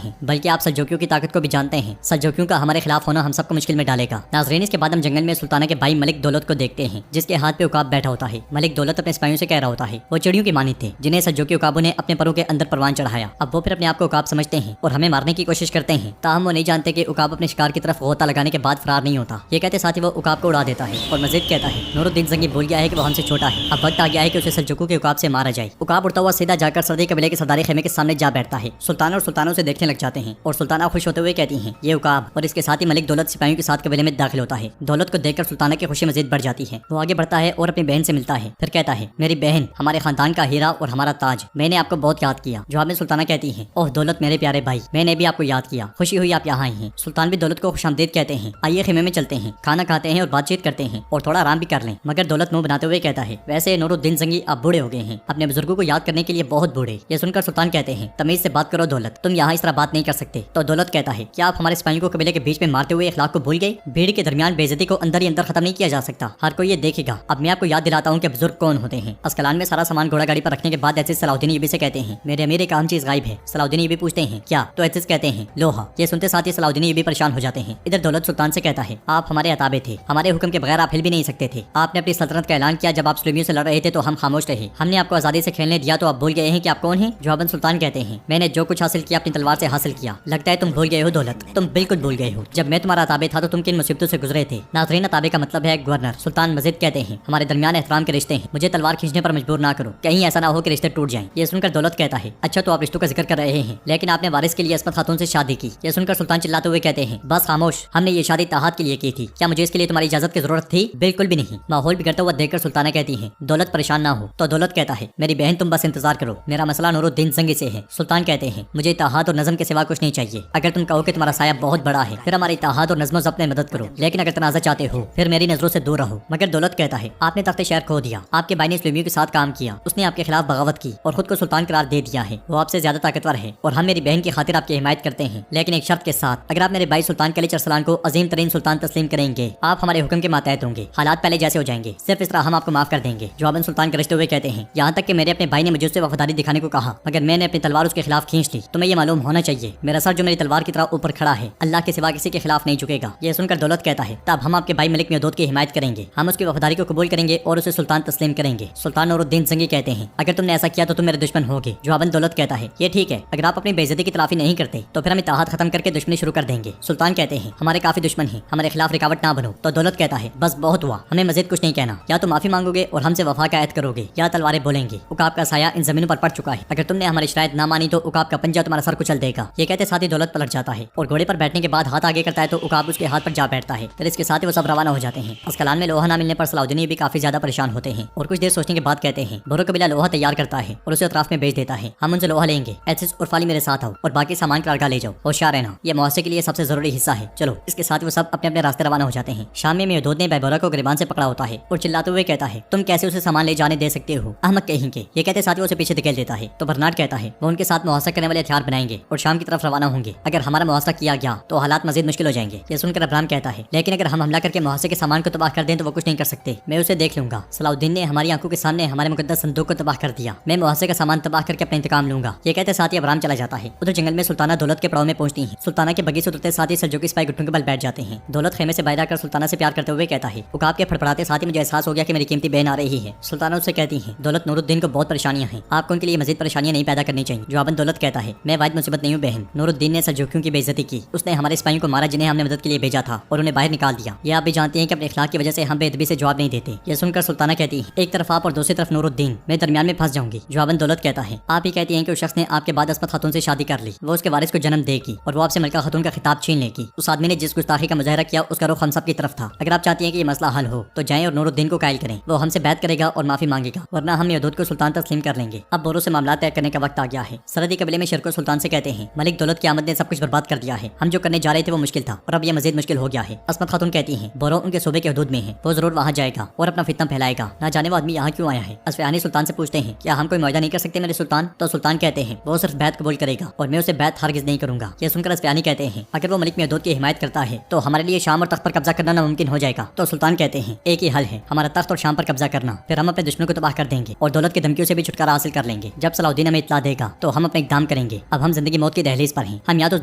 ہے بلکہ آپ سلجوکیوں کی طاقت کو بھی جانتے ہیں، سلجوکیوں کا ہمارے خلاف ہونا ہم سب کو مشکل میں ڈالے گا۔ ناظرین، اس کے بعد ہم جنگل میں سلطانہ کے بھائی ملک دولت کو دیکھتے ہیں جس کے ہاتھ پہ عقاب بیٹھا ہوتا ہے۔ ملک دولت اپنے سپاہیوں سے کہہ رہا ہوتا ہے وہ چڑیوں کی مانند تھے جنہیں سلجوکی عقابوں نے اپنے پروں کے اندر پروان چڑھایا، اب وہ پھر اپنے آپ کو عقاب سمجھتے ہیں اور ہمیں مارنے کی کوشش کرتے ہیں، تاہم وہ نہیں جانتے کہ عقاب اپنے شکار کی طرف غوطہ لگانے کے بعد فرار نہیں ہوتا۔ یہ کہتے ساتھ ہی وہ عقاب کو اڑا دیتا ہے اور مزید کہتا ہے نور الدین زنگی بھول گیا ہے کہ وہ ہم سے چھوٹا ہے، اب وقت آ گیا ہے کہ اسے سلجوکیوں کے عقاب سے مارا جائے۔ عقاب اڑتا ہوا سیدھا جا کر سردی قبیلے کے سرداری خیمے کے سامنے جا بیٹھتا ہے۔ سلطان اور سلطانوں سے دیکھنے لگ جاتے ہیں اور سلطانہ خوش ہوتے ہوئے کہتی ہیں یہ عقاب، اور اس کے ساتھ ہی ملک دولت سپاہیوں کے ساتھ قبیلے میں داخل ہوتا ہے۔ دولت کو دیکھ کر سلطانہ کی خوشی مزید بڑھ جاتی ہے، وہ آگے بڑھتا ہے اور اپنی بہن سے ملتا ہے، پھر کہتا ہے میری بہن، ہمارے خاندان کا ہیرا اور ہمارا تاج، میں نے آپ کو بہت یاد کیا۔ جواب میں سلطانہ کہتی ہیں اوہ دولت میرے پیارے بھائی، میں نے بھی آپ کو یاد کیا، خوشی ہوئی آپ یہاں آئے ہیں۔ سلطان بھی دولت کو خوش آمدید کہتے ہیں، آئیے خیمے میں چلتے ہیں، کھانا کھاتے ہیں اور بات چیت کرتے ہیں اور تھوڑا آرام بھی کر لیں۔ مگر دولت منہ بناتے ہوئے کہتا ہے ویسے نور الدین زنگی آپ بوڑھے ہو گئے ہیں، اپنے بزرگوں کو یاد کرنے کے لیے بہت بوڑھے۔ یہ سن کر سلطان کہتے ہیں تمیز سے بات کرو دولت، تم یہاں اس طرح بات نہیں کر سکتے۔ تو دولت کہتا ہے کیا آپ ہمارے سپاہیوں کو قبیلے کے بیچ میں مارتے ہوئے اخلاق کو بھول گئے؟ بھیڑ کے درمیان بے عزتی کو اندر ہی اندر ختم نہیں کیا جا سکتا، ہر کوئی یہ دیکھے گا۔ اب میں آپ کو یاد دلاتا ہوں کہ بزرگ کون ہوتے ہیں۔ اسکلان میں سارا سامان گھوڑا گاڑی پر رکھنے کے بعد عزیز صلاح الدین ایوبی سے کہتے ہیں میرے امیر ایک اہم چیز غائب ہے۔ صلاح الدین ایوبی پوچھتے ہیں کیا؟ تو عزیز کہتے ہیں لوہا۔ یہ سنتے ساتھ ہی صلاح الدین ایوبی پریشان ہو جاتے ہیں۔ ادھر دولت سلطان سے کہتا ہے آپ ہمارے عتابے تھے، ہمارے حکم کے بغیر آپ ہل بھی نہیں سکتے تھے، آپ نے اپنی سلطنت کا اعلان کیا جب آپ سلیمیوں سے لڑ رہے تھے تو ہم خاموش رہے، ہم نے آپ کو آزادی سے کھیلنے دیا تو آپ بھول گئے ہیں کہ آپ کون ہیں؟ جواباً سلطان کہتے ہیں میں نے جو کچھ حاصل کیا اپنی تلوار سے حاصل کیا، لگتا ہے تم بھول گئے ہو دولت، تم بالکل بھول گئے ہو، جب میں تمہارا عتابے تھا تو تم کن مصیبتوں سے گزرے تھے۔ ناظرین، عتابے کا مطلب ہے گورنر۔ سلطان مزید کہتے ہیں ہمارے درمیان احترام کے رشتے ہیں، مجھے تلوار کھینچنے پر مجبور نہ کرو، کہیں ایسا نہ ہو کہ رشتے ٹوٹ جائیں۔ یہ سن کر دولت کہتا ہے اچھا تو آپ رشتوں کا ذکر کر رہے ہیں، لیکن آپ نے وارث کے لیے عصمت خاتون سے شادی کی۔ یہ سن کر سلطان چلاتے ہوئے کہتے ہیں بس خاموش، ہم نے یہ شادی تاحت کے لیے کی تھی، کیا مجھے اس کے لیے تمہاری اجازت کی ضرورت تھی؟ بالکل بھی نہیں۔ ماحول بگڑتا ہوا دیکھ کر سلطانہ کہتی ہیں دولت پریشان نہ ہو۔ تو دولت کہتا ہے میری بہن تم بس انتظار کرو، میرا مسئلہ نور الدین زنگی سے ہے۔ سلطان کہتے ہیں مجھے اتحاد اور نظم کے سوا کچھ نہیں چاہیے، اگر تم کہو کہ تمہارا سایہ بہت بڑا ہے پھر ہمارے اتحاد اور نظم و ضبط میں مدد کرو، لیکن اگر تنازع چاہتے ہو پھر میری نظروں سے دور رہو۔ مگر دولت کہتا ہے آپ نے تخت شہر کھو دیا، آپ کے بھائی نے سلیمیوں کے ساتھ کام کیا، اس نے آپ کے خلاف بغاوت کی اور خود کو سلطان قرار دے دیا ہے، وہ آپ سے زیادہ طاقتور ہے اور ہم میری بہن کی خاطر آپ کی حمایت کرتے ہیں، لیکن ایک شرط کے ساتھ، اگر آپ میرے بھائی سلطان کلیچ ارسلان کو عظیم ترین سلطان تسلیم کریں گے آپ ہمارے حکم کے ماتحت ہوں گے، حالات پہلے جیسے ہو جائیں گے، صرف اس طرح ہم آپ کو معاف کر دیں گے۔ جواباً سلطان گرجتے ہوئے کہتے ہیں یہاں تک کہ میرے اپنے بھائی نے مجھے اس سے وفاداری دکھانے کو کہا مگر میں نے اپنی تلوار اس کے خلاف کھینچ لی، تمہیں یہ معلوم ہونا چاہیے میرا سر جو میری تلوار کی طرح اوپر کھڑا ہے اللہ کے سوا کسی کے خلاف نہیں جھکے گا۔ یہ سن کر دولت کہتا ہے تب ہم آپ کے بھائی ملک میودود کی حمایت کریں گے، ہم اس کی وفاداری کو قبول کریں گے اور اسے سلطان تسلیم کریں گے۔ سلطان نور الدین زنگی کہتے ہیں اگر تم نے ایسا کیا تو تم میرے دشمن ہوگے۔ جواباً دولت کہتا ہے یہ ٹھیک ہے، اگر آپ اپنی بے عزتی کی تلافی نہیں کرتے تو پھر ہم اتحاد ختم کر کے دشمنی شروع کر دیں گے۔ سلطان کہتے ہیں ہمارے کافی دشمن ہیں، ہمارے خلاف رکاوٹ نہ بنو۔ تو دولت کہتا ہے بس بہت ہوا، ہمیں مزید کچھ نہیں کہنا، یا تو معافی مانگو گے اور ہم سے وفا کا عہد کرو گے یا تلواریں بولیں گے۔ عقاب کا سایہ ان زمینوں پر پڑ چکا ہے، اگر تم نے ہماری شرائط نہ مانی تو عقاب کا پنجہ تمہارا سر کچل دے گا۔ یہ کہتے ساتھ ہی دولت پلٹ جاتا ہے اور گھوڑے پر بیٹھنے کے بعد ہاتھ آگے کرتا ہے تو عقاب اس کے ہاتھ پر جا بیٹھتا ہے، پھر اس کے ساتھ ہی وہ سب روانہ ہو جاتے ہیں۔ اسکلان میں لوہا نہ ملنے پر صلاح الدین بھی کافی زیادہ پریشان ہوتے ہیں اور کچھ دیر سوچنے کے بعد کہتے ہیں بھرو قبیلہ لوہا تیار کرتا ہے اور اسے اطراف میں بیچ دیتا ہے، ہم ان سے لوہا لیں گے، ایسس اور فالی میرے ساتھ آؤ اور باقی سامان کارگاہ لے جاؤ، ہوشیار رہنا، یہ معاہدے کے لیے سب سے ضروری حصہ ہے۔ چلو، اس کے ساتھ وہ سب اپنے اپنے راستے روانہ ہو جاتے ہیں۔ شام میں میودود نے بیبورا کو گریبان سے پکڑا ہوتا ہے اور چلاتے ہوئے کہتا ہے تم کیسے اسے سامان لے جانے دے سکتے ہو، احمق کہیں کے۔ یہ کہتے ساتھ ہی اسے پیچھے دھکیل دیتا ہے تو برنارڈ کہتا ہے وہ ان کے ساتھ محاصرہ کرنے والے ہتھیار بنائیں گے اور شام کی طرف روانہ ہوں گے، اگر ہمارا محاصرہ کیا گیا تو حالات مزید مشکل ہو جائیں گے۔ یہ سن کر ابراہیم کہتا ہے لیکن اگر ہم حملہ کر کے محاصرے کے سامان کو تباہ کر دیں تو وہ کچھ نہیں کر سکتے، میں اسے دیکھ لوں گا۔ صلاح الدین نے ہماری آنکھوں کے سامنے ہمارے مقدس صندوق کو تباہ کر دیا، میں محاصرے کا سامان تباہ کر کے اپنا انتقام لوں گا۔ یہ کہتے ساتھ ہی ابراہیم چلا جاتا ہے۔ ادھر جنگل میں سلطانہ دولت کے پڑاؤ میں پہنچتی ہیں۔ سلطانہ کے بگی سے اترتے ساتھ ہی سلجوقی سپاہی گھٹنوں کے بل بیٹھ جاتے ہیں۔ دولت خیمے سے باہر آ کر سلطانہ سے پیار کرتے ہوئے کہتا ہے عقاب کے پھڑپڑاتے ساتھ ہی مجھے احساس ہو گیا کہ میری قیمتی بہن آ رہی ہے۔ سلطانہ اس سے کہتی ہیں دولت نور الدین کو بہت پریشانیاں ہیں، آپ کو ان کے لیے مزید پریشانیاں نہیں پیدا کرنی چاہیے۔ جواباً دولت کہتا ہے میں واحد مصیبت نہیں ہوں بہن، نور الدین نے سلجوکیوں کی بے عزتی کی، اس نے ہمارے سپاہیوں کو مارا جنہیں ہم نے مدد کے لیے بھیجا تھا اور انہیں باہر نکال دیا۔ یہ آپ بھی جانتے ہیں کہ اپنے اخلاق کی وجہ سے ہم بے ادبی سے جواب نہیں دیتے۔ یہ سن کر سلطانہ کہتی ہے ایک طرف آپ اور دوسری طرف نور الدین، میں درمیان میں پھنس جاؤں گی۔ جواباً دولت کہتا ہے آپ ہی کہتی ہیں کہ اس شخص نے آپ کے بعد عصمت خاتون سے شادی کر لی، وہ اس کے وارث کو جنم دے گی اور وہ آپ سے ملکہ خاتون کا خطاب چھین لے گی۔ اس آدمی نے جس گستاخی کا مظاہرہ کیا اس کا رخ ہم سب کی طرف تھا۔ اگر آپ چاہتی ہیں کہ یہ مسئلہ حل ہو تو جائیں اور نور الدین کو قائل کریں، وہ ہم سے بیعت کرے گا اور معافی مانگے گا، ورنہ ہم میودود کو سلطان تسلیم کر لیں گے۔ اب بورو سے معاملات طے کرنے کا وقت آ گیا ہے۔ سرحدی قبیلے میں شرکو سلطان سے کہتے ہیں ملک دولت کی آمد نے سب کچھ برباد کر دیا ہے، ہم جو کرنے جا رہے تھے وہ مشکل تھا اور اب یہ مزید مشکل ہو گیا ہے۔ عصمت خاتون کہتی ہیں بورو ان کے صوبے کے حدود میں ہے، وہ ضرور وہاں جائے گا اور اپنا فتنہ پھیلائے گا، نہ جانے وہ آدمی یہاں کیوں آیا ہے۔ اصفہانی سلطان سے پوچھتے ہیں کیا ہم کوئی معاہدہ نہیں کر سکتے میرے سلطان؟ تو سلطان کہتے ہیں وہ صرف بیعت قبول کرے گا اور میں اسے بیعت ہرگز نہیں کروں گا۔ یہ سن کر اصفہانی کہتے ہیں اگر وہ ملک میودود کی حمایت کرتا ہے تو ہمارے لیے شام اور تخت پر قبضہ کرنا ناممکن ہو جائے گا۔ تو سلطان کہتے ہیں ایک ہی حل ہے، ہمارا تخت اور شام پر قبضہ کرنا، پھر ہم اپنے دشمنوں کو تباہ کر دیں گے اور دولت کی دھمکیوں سے بھی چھٹکارا حاصل کر لیں گے۔ लेंगे। जब सलाउद्दीन हमें इत्तला देगा तो हम अपने इकदाम करेंगे। अब हम जिंदगी मौत की दहलीज पर हैं। हम या तो उस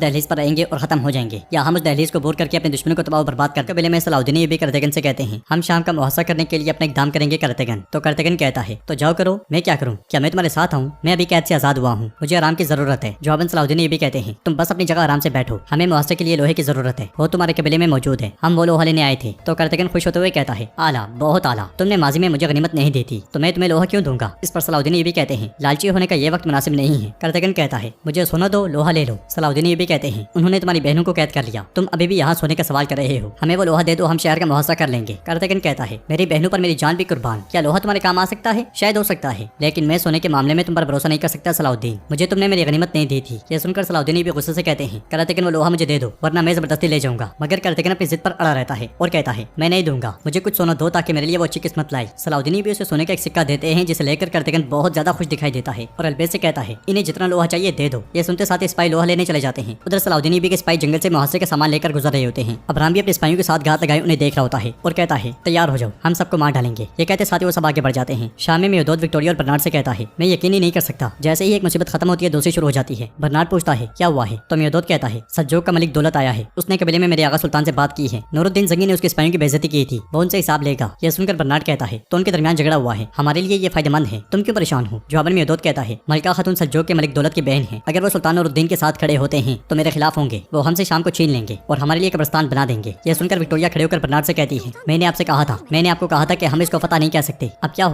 दहलीज पर रहेंगे और खत्म हो जाएंगे, या हम उस दहलीज को बोर करके अपने दुश्मनों को तबाह और बर्बाद कर। कबीले में सलाउद्दीन ये भी करतेगन से कहते हैं, हम शाम का मुहासा करने के लिए अपना इकदाम करेंगे करतेगन। तो करतेगन कहता है, तो जाओ करो, मैं क्या करूँ, क्या मैं तुम्हारे साथ आऊँ? मैं अभी कैद से आजाद हुआ हूँ, मुझे आराम की जरूरत है। जवाबन सलाउद्दीन ये भी कहते हैं, तुम बस अपनी जगह आराम से बैठो, हमें मुहासे के लिए लोहे की जरूरत है, वो तुम्हारे कबीले में मौजूद है, हम वो लोहा लेने आए थे। तो करतेगन खुश होते हुए कहता है, आला, बहुत आला, तुमने माजी में मुझे गनीमत नहीं दी थी तो मैं तुम्हें लोहा क्यों दूंगा? इस पर सलाउद्दीन ये भी कहते हैं, लालची होने का ये वक्त मुनासिब नहीं है। करतेगन कहता है, मुझे सोना दो, लोहा ले लो। सलाउद्दीन ये भी कहते हैं, उन्होंने तुम्हारी बहनों को कैद कर लिया, तुम अभी भी यहाँ सोने का सवाल कर रहे हो, हमें वो लोहा दे दो, हम शहर का मुहासा कर लेंगे। करतेगन कहता है, मेरी बहनों पर मेरी जान भी कुर्बान, क्या लोहा तुम्हारे काम आ सकता है? शायद हो सकता है, लेकिन मैं सोने के मामले में तुम पर भरोसा नहीं कर सकता सलाउद्दीन, मुझे तुमने मेरी गनीमत नहीं दी थी। ये सुनकर सलाउद्दीन भी गुस्से से कहते हैं, करतेगन वो लोहा मुझे दे दो वरना मैं जबरदस्ती ले जाऊंगा। मगर करतेगन अपनी जिद पर अड़ा रहता है और कहता है, मैं नहीं दूंगा, मुझे कुछ सोना दो ताकि मेरे लिए वो अच्छी किस्मत लाई। सलाउद्दीन भी उसे सोने का एक सिक्का देते हैं, जिसे लेकर करतेगन बहुत ज्यादा खुश दिखाई देता है और अलबेज से कहता है, इन्हें जितना लोहा चाहिए दे दो। ये सुनते साथ ही सिपाही लोहा लेने चले जाते हैं। उधर सलाउद्दीन भी के सिपाही जंगल से मुहासे का सामान लेकर गुजर रहे होते हैं। अबराम भी अपने सिपाहियों के साथ घात लगाए उन्हें देख रहा होता है और कहता है, तैयार हो जाओ, हम सबको मार डालेंगे। ये कहते साथ ही वो सब आगे बढ़ जाते हैं। शाम में मेयोदोद विक्टोरिया और बर्नार्ड से कहता है, मैं यकीन ही नहीं कर सकता, जैसे ही एक मुसीबत खत्म होती है दूसरी शुरू हो जाती है। बर्नार्ड पूछता है, क्या हुआ है? तो मेयोदोद कहता है, सज्जोग का मलिक दौलत आया है, उसने कबीले में मेरे आगा सुल्तान से बात की है, नूरुद्दीन जंगी ने उसके सिपाहियों की बेइज्जती की थी, वो उनसे हिसाब लेगा। यह सुनकर बर्नार्ड कहता है, तो उनके दरमियान झगड़ा हुआ है, हमारे लिए ये फायदेमंद है, तुम क्यों परेशान हो? जवाबन मेयोदोद कहता है, मलिका खातून सज्जोग के मलिक दौलत की बहन है, अगर वो सुल्तान नूरुद्दीन के साथ खड़े होते हैं तो मेरे खिलाफ होंगे, वो हमसे शाम को छीन लेंगे और हमारे लिए कब्रिस्तान बना देंगे। यह सुनकर विक्टोरिया खड़े होकर बर्नार्ड से कहती है, मैंने आपसे कहा था, मैंने आपको कहा था कि हम इसको फतह नहीं कह सकते। अब क्या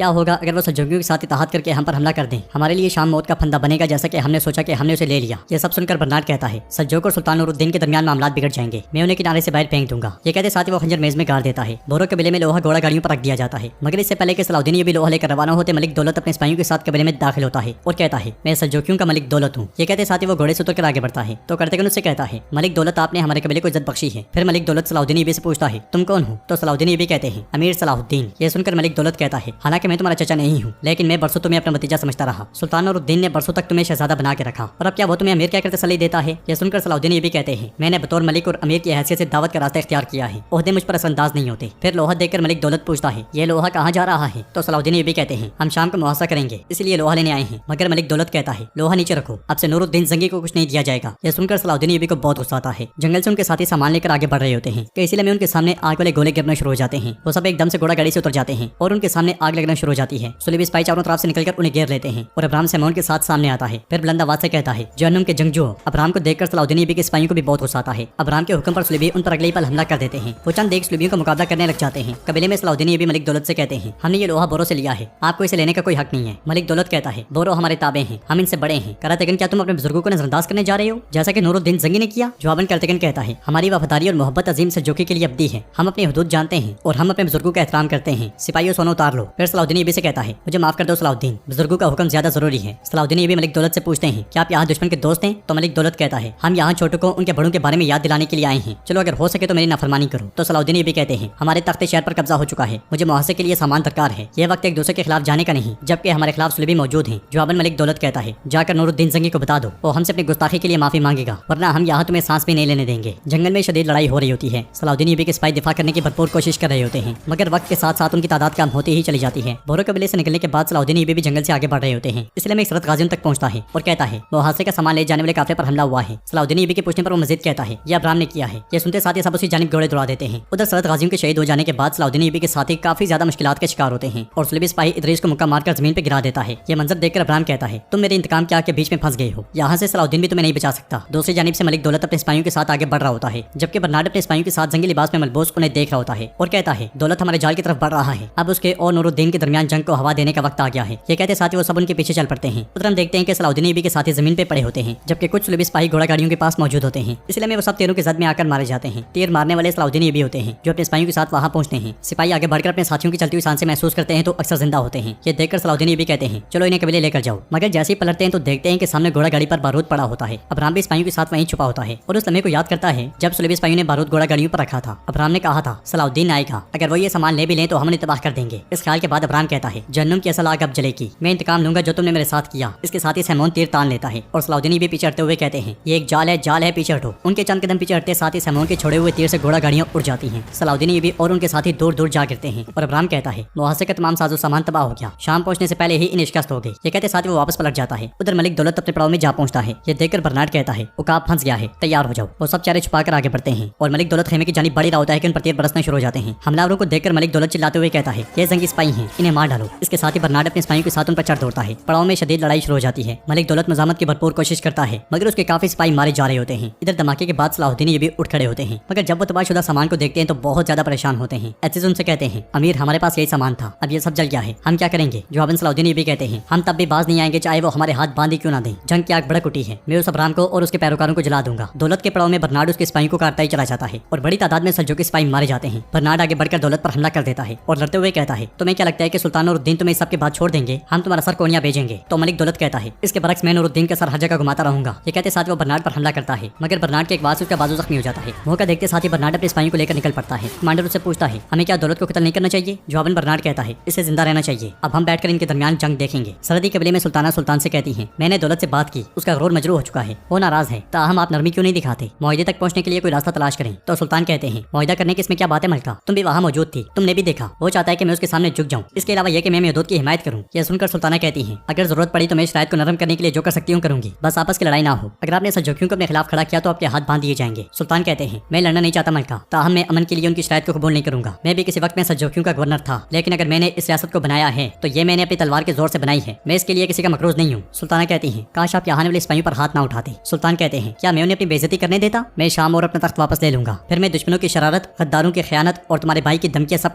होगा अगर वो सज्जोगियों के साथ इत्तेहाद करके हम पर हमला कर दें? हमारे लिए शाम मौत का फंदा बनेगा, जैसा कि हमने सोचा कि हमने उसे ले लिया। ये सब सुनकर बर्नार्ड कहता है, सज्जोग और सुल्तान नूरुद्दीन के दरमियान मामलात बिगड़ जाएंगे, मैं उन्हें किनारे से बाहर फेंक दूंगा। ये कहते साथ ही वो खंजर मेज में गाड़ देता है। बोरो कबीले में लोहा घोड़ा गाड़ियों पर रख दिया जाता है। मगर इससे पहले कि सलाउद्दीन ये भी लोहा लेकर रवाना होते, मलिक दौलत अपने सिपाहियों के साथ कबीले में दाखिल होता है और कहता है, मैं सज्जोगियों का मलिक दौलत हूँ। ये कहते साथ ही वो घोड़े से उतरकर आगे बढ़ता है। तो करतेगन उससे कहता है, मलिक दौलत, आपने हमारे कबीले को इज्जत बख्शी है। फिर मलिक दौलत सलाउद्दीन ऐबी से पूछता है, तुम कौन हो? तो सलाउद्दीन ऐबी कहते हैं, अमीर सलाहुद्दीन। ये सुनकर मलिक दौलत कहता है, हालांकि मैं तुम्हारा चचा नहीं हूँ, लेकिन मैं बरसों तुम्हें अपना भतीजा समझता रहा। सुल्तान नूरुद्दीन ने बरसों तक तुम्हें शहजादा बना के रखा और अब क्या वो तुम्हें अमीर कहकर तसल्ली देता है? ये सुनकर सलाउद्दीन ऐबी कहते हैं, मैंने बतौर मलिक और अमीर की हैसियत से दावत का रास्ता इख्तियार किया है, ओहदे मुझ पर असरअंदाज नहीं होते। फिर लोहा देखकर मलिक दौलत पूछता है, ये लोहा कहाँ जा रहा है? तो सलाउद्दीन ऐबी कहते हैं, हम शाम को मुहासा करेंगे, इसलिए लोहा लेने आए हैं। मगर मलिक दौलत कहता है, लोहा नीचे रखो, अब से नूरुद्दीन जंगी को कुछ नहीं दिया जाएगा। यह सुनकर सलाउद्दीन ऐबी को बहुत गुस्सा आता है। जंगल से उनके साथी सामान लेकर आगे बढ़ रहे होते हैं कि इसीलिए में उनके सामने आग वाले गोले गिरना शुरू हो जाते हैं। वो सब एकदम से घोड़ा गाड़ी से उतर जाते हैं और उनके सामने आग लगना शुरू हो जाती है। सुलेबी सिपाही चारों तरफ से निकलकर उन्हें घेर लेते हैं और अब्राम सेमोन के साथ सामने आता है। फिर बुलंद आवाज से कहता है, जहन्नुम के जंगजुओं। अब्राम को देखकर सलाउद्दीन ऐबी के सिपाहियों को भी बहुत गुस्सा आता है। अब्राम के हुक्म पर सुलेबी उन पर अगले ही पल हमला कर देते हैं। वो चंद एक सुलेबियों का मुकाबला करने लग जाते हैं। कबीले में सलाउद्दीन ऐबी मलिक दौलत से कहते हैं, हमने ये लोहा बोरो से लिया है, आपको इसे लेने का कोई हक नहीं है। मलिक दौलत कहता है, बोरो हमारे ताबे हैं, हम इनसे बड़े हैं। करतेगन, क्या तुम अपने बुजुर्गों को नजरअंदाज करने जा रहे हो, जैसा कि नूरुद्दीन जंगी ने किया? जवाबन करतेगन कहता है, हमारी वफादारी और मोहब्बत अजीम सज्जोगी के लिए अब्दी है, हम अपनी हुदूद जानते हैं और हम अपने बुजुर्गों का एहतराम करते हैं। सिपाहियों सोना उतार लो। फिर सलाउद्दीन ऐबी से कहता है, मुझे माफ कर दो सलाउद्दीन, बुजुर्गों का हुक्म ज्यादा जरूरी है। सलाउद्दीन ऐबी मलिक दौलत से पूछते हैं, क्या आप यहाँ दुश्मन के दोस्त हैं? तो मलिक दौलत कहता है, हम यहाँ छोटों को उनके बड़ों के बारे में याद दिलाने के लिए आए हैं, चलो अगर हो सके तो मेरी नाफरमानी करो। तो सलाउद्दीन ऐबी कहते हैं, हमारे तख्ते शहर पर कब्जा हो चुका है, मुझे मुहासे के लिए सामान दरकार है, यह वक्त एक दूसरे के खिलाफ जाने का नहीं, जबकि हमारे खिलाफ सुलेबी मौजूद हैं। जवाबन मलिक दौलत कहता है, जाकर नूरुद्दीन जंगी को बता दो, वो हमसे अपनी गुस्ताखी के लिए माफी मांगेगा, वरना हम यहाँ तुम्हें सांस भी नहीं लेने देंगे। जंगल में शदीद लड़ाई हो रही होती है। सलाउद्दीन ऐबी के सिपाही दिफा करने की भरपूर कोशिश कर रहे होते हैं, मगर वक्त के साथ साथ उनकी तादाद कम होती ही चली जाती है। बोरो कबीले से निकलने के बाद सलाउद्दीन ऐबी भी जंगल से आगे बढ़ रहे होते हैं। इसलिए में एक सरत गाजियों तक पहुंचता है और कहता है, मुहासे का सामान ले जाने वाले काफिले पर हमला हुआ है। सलाउद्दीन ऐबी के पूछने पर वो मजीद कहता है, यह अब्राम ने किया है। ये सुनते साथ ही सब उसी जानिब घोड़े दौड़ा देते हैं। उधर सरत गाजियों के शहीद हो जाने के बाद सलाउद्दीन ऐबी के साथी काफी ज्यादा मुश्किलात के शिकार होते हैं और सुलेबी सिपाही इदरीस को मुक्का मारकर जमीन पे गिरा देता है। ये मंजर देखकर अब्राम कहता है, तुम मेरे इंतकाम के आग के बीच में फंस गए हो, यहाँ से सलाउद्दीन भी तुम्हें नहीं बचा सकता। दूसरी जानिब से मलिक दौलत अपने सिपाहियों के साथ आगे बढ़ रहा होता है, जबकि बर्नार्ड अपने सिपाहियों के साथ जंगी लिबास में मलबूस उन्हें देख रहा होता है और कहता है, दौलत हमारे जाल की तरफ बढ़ रहा है, अब उसके और नूरुद्दीन के दरमियान जंग को हवा देने का वक्त आ गया है। ये कहते साथ ही वो सब उनके पीछे चल पड़ते हैं। उधर हम देखते हैं कि सलाउद्दीन ऐबी के साथी जमीन पे पड़े होते हैं, जबकि कुछ सुलेबी सिपाही घोड़ा गाड़ियों के पास मौजूद होते हैं। इसलिए में वो सब तीरों के जद में आकर मारे जाते हैं। तीर मारने वाले सलाउद्दीन ऐबी होते हैं, जो अपने सिपाहियों के साथ वहां पहुंचते हैं। सिपाही आगे बढ़कर अपने साथियों की चलती हुई सांसें महसूस करते हैं तो अक्सर जिंदा होते हैं। ये देखकर सलाउद्दीन ऐबी कहते हैं, चलो इन्हें कबीले लेकर जाओ। मगर जैसे ही पलटते हैं तो देखते हैं कि सामने घोड़ा गाड़ी पर बारूद पड़ा होता है। अब्राम भी सिपाहियों के साथ वहीं छुपा होता है और उस लम्हे को याद करता है जब सुलेबी सिपाहियों ने बारूद घोड़ा गाड़ियों पर रखा था। अब्राम ने कहा था, सलाउद्दीन आएगा, अगर वो ये सामान ले भी लें तो हम उन्हें तबाह कर देंगे। इस ख्याल के बाद अब्राम कहता है, जहन्नुम की असल आग अब जलेगी, मैं इंतकाम लूंगा जो तुमने मेरे साथ किया। इसके साथ ही सेमोन तीर तान लेता है और सलाउद्दीन ऐबी पीछे हटते हुए कहते हैं, ये एक जाल है, पीछे हटो। उनके चंद कदम पीछे हटते साथ ही सेमोन के छोड़े हुए तीर से घोड़ा गाड़ियां उड़ जाती हैं। सलाउद्दीन ऐबी और उनके साथी दूर दूर जा गिरते हैं और अब्राम कहता है, मुहासे का तमाम साजो सामान तबाह हो गया, शाम पहुंचने से पहले ही इन्हें शिकस्त हो गई। ये कहते साथ ही वो वापस पलट जाता है। उधर मलिक दौलत अपने पड़ाव में जा पहुंचता है। ये देखकर बर्नार्ड कहता है उकाब फंस गया है, तैयार हो जाओ। वो सब चारे छुपाकर आगे बढ़ते हैं और मलिक दौलत खेमे की जानिब बढ़ रहा होता है कि उन पर तीर बरसना शुरू हो जाते हैं। हमलावरों को देखकर मलिक दौलत चिल्लाते हुए कहता है ये जंगी सिपाही हैं, इन्हें मार डालो। इसके साथ ही बर्नार्ड अपने सिपाहियों के साथ उन पर चढ़ दौड़ता है। पड़ाव में शदीद लड़ाई शुरू हो जाती है। मलिक दौलत मजामत की भरपूर कोशिश करता है मगर उसके काफी सिपाही मारे जा रहे होते हैं। इधर धमाके के बाद सलाहुद्दीन ये भी उठ खड़े होते हैं मगर जब वो तबाहशुदा सामान को देखते हैं तो बहुत ज्यादा परेशान होते हैं। एथिस उनसे कहते हैं अमीर हमारे पास यही सामान था, अब ये सब जल गया है, हम क्या करेंगे? जवाबन सलाहुद्दीन ये भी कहते हैं हम तब भी बाज नहीं आएंगे चाहे वो हमारे हाथ बांधी क्यों ना दें। जंग की आग भड़क उठी है, मैं उस अब्राम को और उसके पैरोकारों को जला दूंगा। दौलत के पड़ाव में बर्नार्ड उसके सिपाहियों को काटता ही चला जाता है और बड़ी तादाद में सल्जूकी सिपाही मारे जाते हैं। बर्नार्ड आगे बढ़कर दौलत पर हमला कर देता है और लड़ते हुए कहता है तुम्हें क्या लगता है कि सुल्तान नूरुद्दीन तुम्हें सबके बाद छोड़ देंगे? हम तुम्हारा सर कोनिया भेजेंगे। तो मलिक दौलत कहता है इसके बरक्स मैं नूरुद्दीन का सर हर जगह घुमाता रहूंगा। ये कहते साथ वो बर्नार्ड पर हमला करता है मगर बर्नार्ड के एक बार से उसका बाजू जख्मी हो जाता है। मौका देखते साथ ही बर्नार्ड अपने सिपाहियों को लेकर निकल पड़ता है। कमांडर उससे पूछता है हमें क्या दौलत को कत्ल नहीं करना चाहिए? जवाबन बर्नार्ड कहता है इसे जिंदा रहना चाहिए, अब हम बैठकर इनके दरमियान जंग देखेंगे। सरहदी कबीले में सुल्ताना सुल्तान से कहती है मैंने दौलत से बात की, उसका गरूर मजरूह हो चुका है, वो नाराज है, ताहम आप नरमी क्यों नहीं दिखाते? मुआहिदे तक पहुंचने के लिए कोई रास्ता तलाश करें। तो सुल्तान कहते हैं मुआहिदा करने की इसमें क्या बात है मलका, तुम भी वहाँ मौजूद थी, तुमने भी देखा, वो चाहता है कि मैं उसके सामने झुक जाऊं, इसके अलावा यह कि मैं मेहदूद की हिमायत करूं। यह सुनकर सुल्ताना कहती है अगर जरूरत पड़ी तो मैं शरायत को नरम करने के लिए जो कर सकती हूँ करूंगी, बस आपस की लड़ाई ना हो। अगर आपने सल्जूकियों को अपने खिलाफ खड़ा किया तो आपके हाथ बांध दिए जाएंगे। सुल्तान कहते हैं मैं लड़ना नहीं चाहता मलका, ताहम मैं अमन के लिए उनकी शरायत को कबूल नहीं करूंगा। मैं भी किसी वक्त में सल्जूकियों का गवर्नर था, लेकिन अगर मैंने इस रियासत को बनाया है तो ये मैंने अपनी तलवार के जोर से बनाई है, मैं इसके लिए किसी का मकरूज नहीं हूँ। सुल्ताना कहती है काश आप यहाँ आने वाले सिपाहियों पर हाथ ना उठाते। सुल्तान कहते हैं क्या मैं उन्हें अपनी बेइज्जती करने देता? मैं शाम और अपना तख्त वापस ले लूंगा, फिर मैं दुश्मनों की शरारत, गद्दारों की खयानत और तुम्हारे भाई की धमकियां सब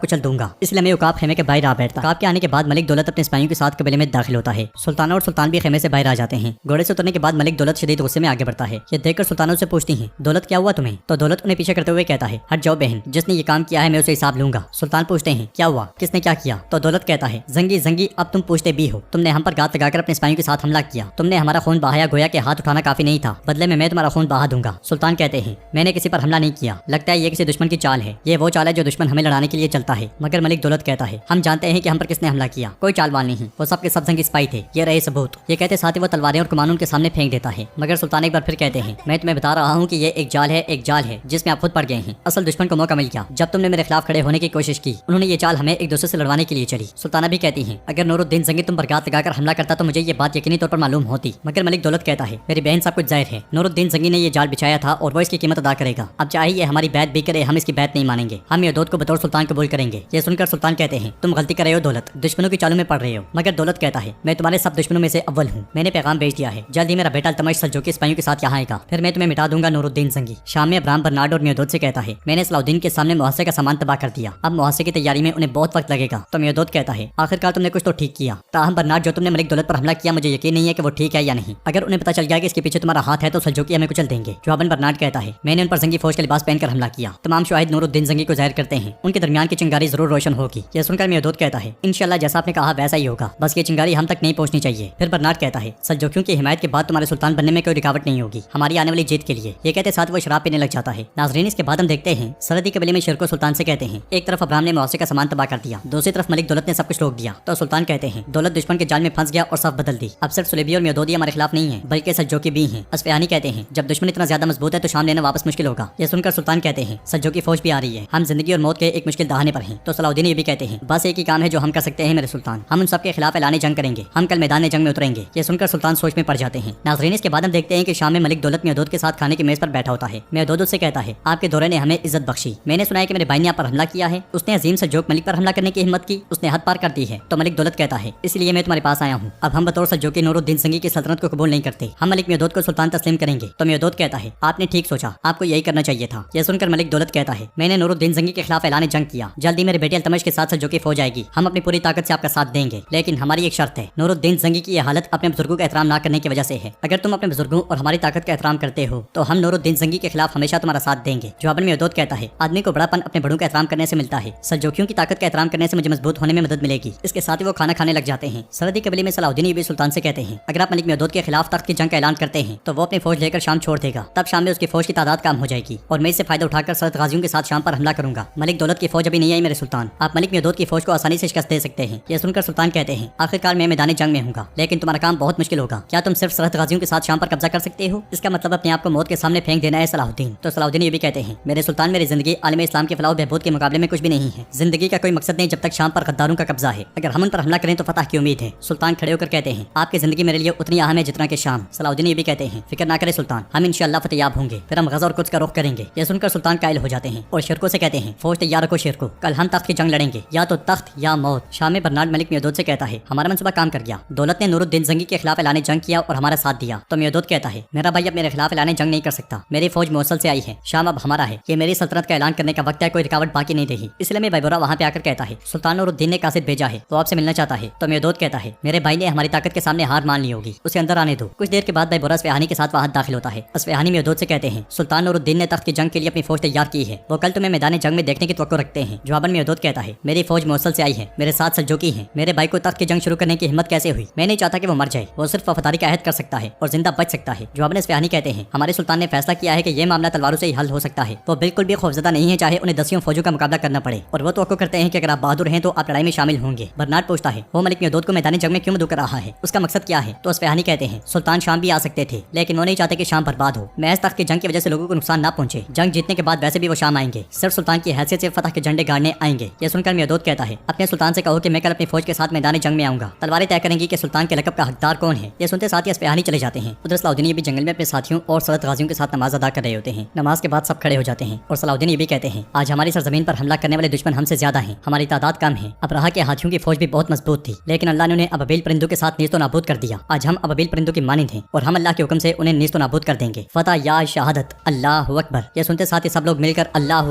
कुचल दूंगा। इसलिए मैं उकाब खेमे के बाहर आ बैठता। उकाब के आने के बाद मलिक दौलत अपने सिपाहियों के साथ कबीले में दाखिल होता है। सुल्ताना और सुल्तान भी खेमे से बाहर आ जाते हैं। घोड़े से उतरने के बाद मलिक दौलत शदीद गुस्से में आगे बढ़ता है। ये देखकर सुल्ताना से पूछती है दौलत क्या हुआ तुम्हें? तो दौलत उन्हें पीछे करते हुए कहता है हट जाओ बहन, जिसने ये काम किया है मैं उसे हिसाब लूंगा। सुल्तान पूछते हैं क्या हुआ, किसने क्या किया? तो दौलत कहता है जंगी जंगी अब तुम पूछते भी हो, तुमने हम पर गात लगाकर अपने सिपाहियों के साथ हमला किया, तुमने हमारा खून बहाया, गोया के हाथ उठाना काफी नहीं था, बदले में मैं तुम्हारा खून बहा दूंगा। सुल्तान कहते हैं मैंने किसी पर हमला नहीं किया, लगता है ये किसी दुश्मन की चाल है, ये वो चाल है जो दुश्मन हमें लड़ाने के लिए चलता है। मगर मलिक दौलत कहता है हम जानते हैं कि हम पर किसने हमला किया, कोई चालवाल नहीं, वो सबके सब जंगी सिपाही थे, ये रहे सबूत। ये कहते साथ ही वो तलवारें और कमान उनके सामने फेंक देता है। मगर सुल्तान एक बार फिर कहते हैं मैं तुम्हें बता रहा हूँ कि ये एक जाल है, एक जाल है जिसमें आप खुद पड़ गए हैं। असल दुश्मन को मौका मिल गया जब तुमने मेरे खिलाफ खड़े होने की कोशिश की, उन्होंने ये चाल हमें एक दूसरे से लड़वाने के लिए चली। सुल्ताना भी कहती है अगर नूरुद्दीन जंगी तुम पर गात लगाकर हमला करता तो मुझे ये बात यकीनी तौर पर मालूम होती। मगर मलिक दौलत कहता है मेरी बहन सब कुछ जाहिर है, नूरुद्दीन जंगी ने ये जाल बिछाया था और वो इसकी कीमत अदा करेगा। अब चाहे ये हमारी बैत भी करे हम इसकी बैत नहीं मानेंगे, हम ये दौलत को बतौर सुल्तान कबूल करेंगे। ये सुनकर सुल्तान कहते हैं तुम गलती कर रहे हो दौलत, दुश्मनों की चालों में पड़ रहे हो। मगर दौलत कहता है मैं तुम्हारे सब दुश्मनों में से अव्वल हूँ, मैंने पैगाम भेज दिया है, जल्द ही मेरा बेटा अल्तमश सल्जूकी सिपाहियों के साथ यहाँ आएगा, फिर मैं तुम्हें मिटा दूंगा नूरुद्दीन जंगी। शाम में अब्राम बर्नार्ड और मेहदूद से कहता है मैंने सलाहुद्दीन के सामने मुहस्से का सामान तबाह कर दिया, अब मुहस्से की तैयारी में उन्हें बहुत वक्त लगेगा। तो मेहदूद कहता है आखिरकार तुमने कुछ तो ठीक किया। ताहम बर्नार्ड जो तुमने मलिक दौलत पर हमला किया मुझे यकीन नहीं है कि वो ठीक है या नहीं, अगर उन्हें पता चल गया कि इसके पीछे तुम्हारा हाथ है तो सल्जूकी हमें कुचल देंगे। जवाबन बर्नार्ड कहता है मैंने उन पर जंगी फौज का लिबास पहनकर हमला किया। तमाम शवाहिद नूरुद्दीन जंगी को जाहिर करते हैं, उनके दरमियान की चिंगारी जरूर रोशन होगी। यह सुनकर मेहदूद कहता है इंशाल्लाह जैसा आपने कहा वैसा ही होगा, बस ये चिंगारी हम तक नहीं पहुंचनी चाहिए। फिर बर्नार्ड कहता है सल्जूकियों की हिमायत के बाद तुम्हारे सुल्तान बनने में कोई रुकावट नहीं होगी हमारी आने वाली जीत के लिए। ये कहते साथ वो शराब पीने लग जाता है। नाजरीन इसके बाद हम देखते हैं सरहदी कबीले में शिरको सुल्तान से कहते हैं एक तरफ अब्राम ने मुआवजे का सामान तबाह कर दिया, दूसरी तरफ मलिक दौलत ने सब कुछ रोक दिया। तो सुल्तान कहते हैं दौलत दुश्मन के जाल में फंस गया और सब बदल दी, अब सिर्फ सुलेबी और मेहदूदी हमारे खिलाफ नहीं है बल्कि सल्जूकी भी हैं। अस्फहानी कहते हैं जब दुश्मन इतना ज्यादा मजबूत है तो शाम लेना वापस मुश्किल होगा। यह सुनकर सुल्तान कहते हैं सल्जूकी फौज भी आ रही है, हम जिंदगी और मौत के एक मुश्किल दहाने पर हैं। तो सलाहुद्दीन ये भी कहते हैं बस एक ही काम है जो हम कर सकते हैं मेरे सुल्तान, हम उन सबके खिलाफ ऐलान जंग करेंगे, हम कल मैदान जंग में उतरेंगे। ये सुनकर सुल्तान सोच में पड़ जाते हैं। नाजरीन इसके बाद हम देखते हैं कि शाम में मलिक दौलत मेहदूद के साथ खाने की मेज पर बैठा होता है। मेहदूद उससे कहता है आपके दौरे ने हमें इज्जत बख्शी, मैंने सुना है कि मेरे भाई ने आप पर हमला किया है, उसने अजीम सल्जूक मलिक पर हमला करने की हिम्मत की, उसने हद पार कर दी है। तो मलिक दौलत कहता है इसलिए मैं तुम्हारे पास आया हूँ, अब हम बतौर सल्जूकी नूरुद्दीन जंगी की सल्तनत को कबूल नहीं करते, हम मलिक मेहदूद को सुल्तान तस्लीम करेंगे। तो मेहदूद कहता है आपने ठीक सोचा, आपको यही करना चाहिए था। यह सुनकर मलिक दौलत कहता है मैंने नूरुद्दीन जंगी के खिलाफ ऐलान जंग किया, जल्दी मेरे बेटे अल्तमश के साथ सल्जूकी फौज आएगी, हम अपनी पूरी ताकत से आपका साथ देंगे, लेकिन हमारी एक शर्त है, नूरुद्दीन जंगी की यह हालत अपने बुजुर्गों का एहतराम न करने की वजह से है, अगर तुम अपने बुजुर्गों और हमारी ताकत का एहतराम करते हो तो हम नूरुद्दीन जंगी के खिलाफ हमेशा तुम्हारा साथ देंगे। जवाबन मेहदूद कहता है आदमी को बड़ापन अपने बड़ों का एहतराम करने से मिलता है, सल्जूकियों की ताकत का एहतराम करने से मुझे मजबूत होने में मदद मिलेगी। इसके साथ ही वो खाना खाने लग जाते हैं। सरहदी कबीले में सलाहुद्दीन ये भी सुल्तान से कहते हैं अगर आप मलिक मेहदूद के खिलाफ तख्त की जंग का ऐलान करते हैं तो वो अपनी फौज लेकर शाम छोड़ देगा, तब शाम में उसकी फौज की तादाद कम हो जाएगी और मैं इससे फायदा उठाकर सरहद गाजियों के साथ शाम पर हमला करूंगा। मलिक दौलत की फौज अभी नहीं आई मेरे सुल्तान, आप मलिक मेहदूद की फौज को आसानी से शिकस्त दे सकते हैं। यह सुनकर सुल्तान कहते हैं आखिरकार मैं मैदान जंग में हूँ, लेकिन तुम्हारा काम बहुत मुश्किल होगा, क्या तुम सिर्फ सरहद गाजियों के साथ शाम पर कब्जा कर सकते हो? इसका मतलब अपने आप को मौत के सामने फेंक देना है सलाहुद्दीन। तो सलाहुद्दीन ये भी कहते हैं मेरे सुल्तान मेरी जिंदगी आलम इस्लाम के फलाह बहबूद के मुकाबले में कुछ भी नहीं है, जिंदगी का कोई मकसद नहीं जब तक शाम पर गद्दारों का कब्जा है, अगर हम उन पर हमला करें तो फतह क्यों उम्मीद है। सुल्तान खड़े होकर कहते हैं, आपकी जिंदगी मेरे लिए उतनी अहम है जितना कि शाम। सलाउद्दीन ये भी कहते हैं, फिक्र ना करे सुल्तान, हम इंशाअल्लाह फतेहयाब होंगे, फिर हम गज़ा और कुछ का रुख करेंगे। ये सुनकर सुल्तान कायल हो जाते हैं और शेरको से कहते हैं, फौज तैयार रखो शेरको, कल हम तख्त की जंग लड़ेंगे, या तो तख्त या मौत। शाम में बर्नार्ड मलिक मियादोद से कहता है, हमारा मंसूबा काम कर गया। दौलत ने नूरुद्दीन जंगी के खिलाफ ऐलान जंग किया और हमारा साथ दिया। तो मियादोद कहता है, मेरा भाई अब मेरे खिलाफ ऐलान जंग नहीं कर सकता, मेरी फौज मौसल से आई है, शाम अब हमारा है, ये मेरी सल्तनत का ऐलान करने का वक्त है, कोई रुकावट बाकी नहीं रही। इसलिए मैं बैबोरा वहाँ पे आकर कहता है, सुल्तान नूरुद्दीन ने कासिद भेजा है, वो आपसे मिलना चाहता है। तो मियादोद कहता है, मेरे भाई ने हमारी ताकत के सामने हार मान ली होगी, उसे अंदर आने दो। कुछ देर के बाद बैबोरा अस्फहानी के साथ वहाँ दाखिल होता है। अस्फहानी मियादोद से कहते हैं, सुल्तान नूरुद्दीन ने तख्त की जंग के लिए अपनी फौज तैयार की है, वो कल तुम्हें मैदान जंग में देखने की तवक्को रखते हैं। जवाबन मियादोद कहता है, मेरी फौज मौसल से आई है, मेरे साथ सल्जूकी हैं, मेरे भाई को तख्त की जंग शुरू करने की हिम्मत कैसे हुई? मैं नहीं चाहता कि वो मर जाए, वो सिर्फ वफादारी का अहद कर सकता है और जिंदा बच सकता है। जवाबन अस्फहानी कहते हैं, हमारे सुल्तान ने फैसला किया है कि ये मामला तलवारों से ही हल हो सकता है, वो बिल्कुल भी खौफजदा नहीं है, चाहे उन्हें 10 फौजों का मुकाबला करना पड़े, और वो तवक्को करते हैं कि अगर आप बहादुर हैं तो आप लड़ाई में शामिल होंगे। बर्नार्ड पूछता है, वो मलिक मियादोद को मैदानी जंग में क्यों मदऊ कर रहा है, उसका मकसद क्या है? तो अस्फहानी कहते हैं, सुल्तान शाम भी आ सकते थे, लेकिन वो नहीं चाहते कि शाम बर्बाद हो, महज तख्त की जंग की वजह से लोगों को नुकसान ना पहुंचे। जंग जीतने के बाद वैसे भी वो शाम आएंगे, सिर्फ सुल्तान की हैसियत से फतह के झंडे गाड़ने आएंगे। ये सुनकर मियादोद कहता है, अपने सुल्तान से कहो कि मैं कल अपनी फौज के साथ मैदानी जंग में आऊंगा, तलवारें तय करेंगी कि सुल्तान के लकब का हकदार कौन है। ये सुनते साथ ही अस्फहानी चले जाते हैं। उधर सलाउद्दीन ये भी जंगल में अपने साथियों और सल्तनत गाजियों के साथ नमाज अदा कर रहे होते हैं। नमाज के बाद सब खड़े हो जाते हैं और सलाउद्दीन ये भी कहते हैं, आज हमारी सरजमीन पर हमला करने वाले दुश्मन हमसे ज्यादा हैं, हमारी तादाद कम है। अबराहा के हाथियों की फौज भी बहुत मजबूत थी, लेकिन अल्लाह ने उन्हें अबील परिंदों के साथ नीस्तो नाबूद कर दिया। आज हम अबील परिंदों की मानिंद हैं और हम अल्लाह के हुक्म से उन्हें नीस्तो नाबूद कर देंगे। फतह या शहादत, अल्लाह अकबर। ये सुनते साथ ही सब लोग मिलकर अल्लाह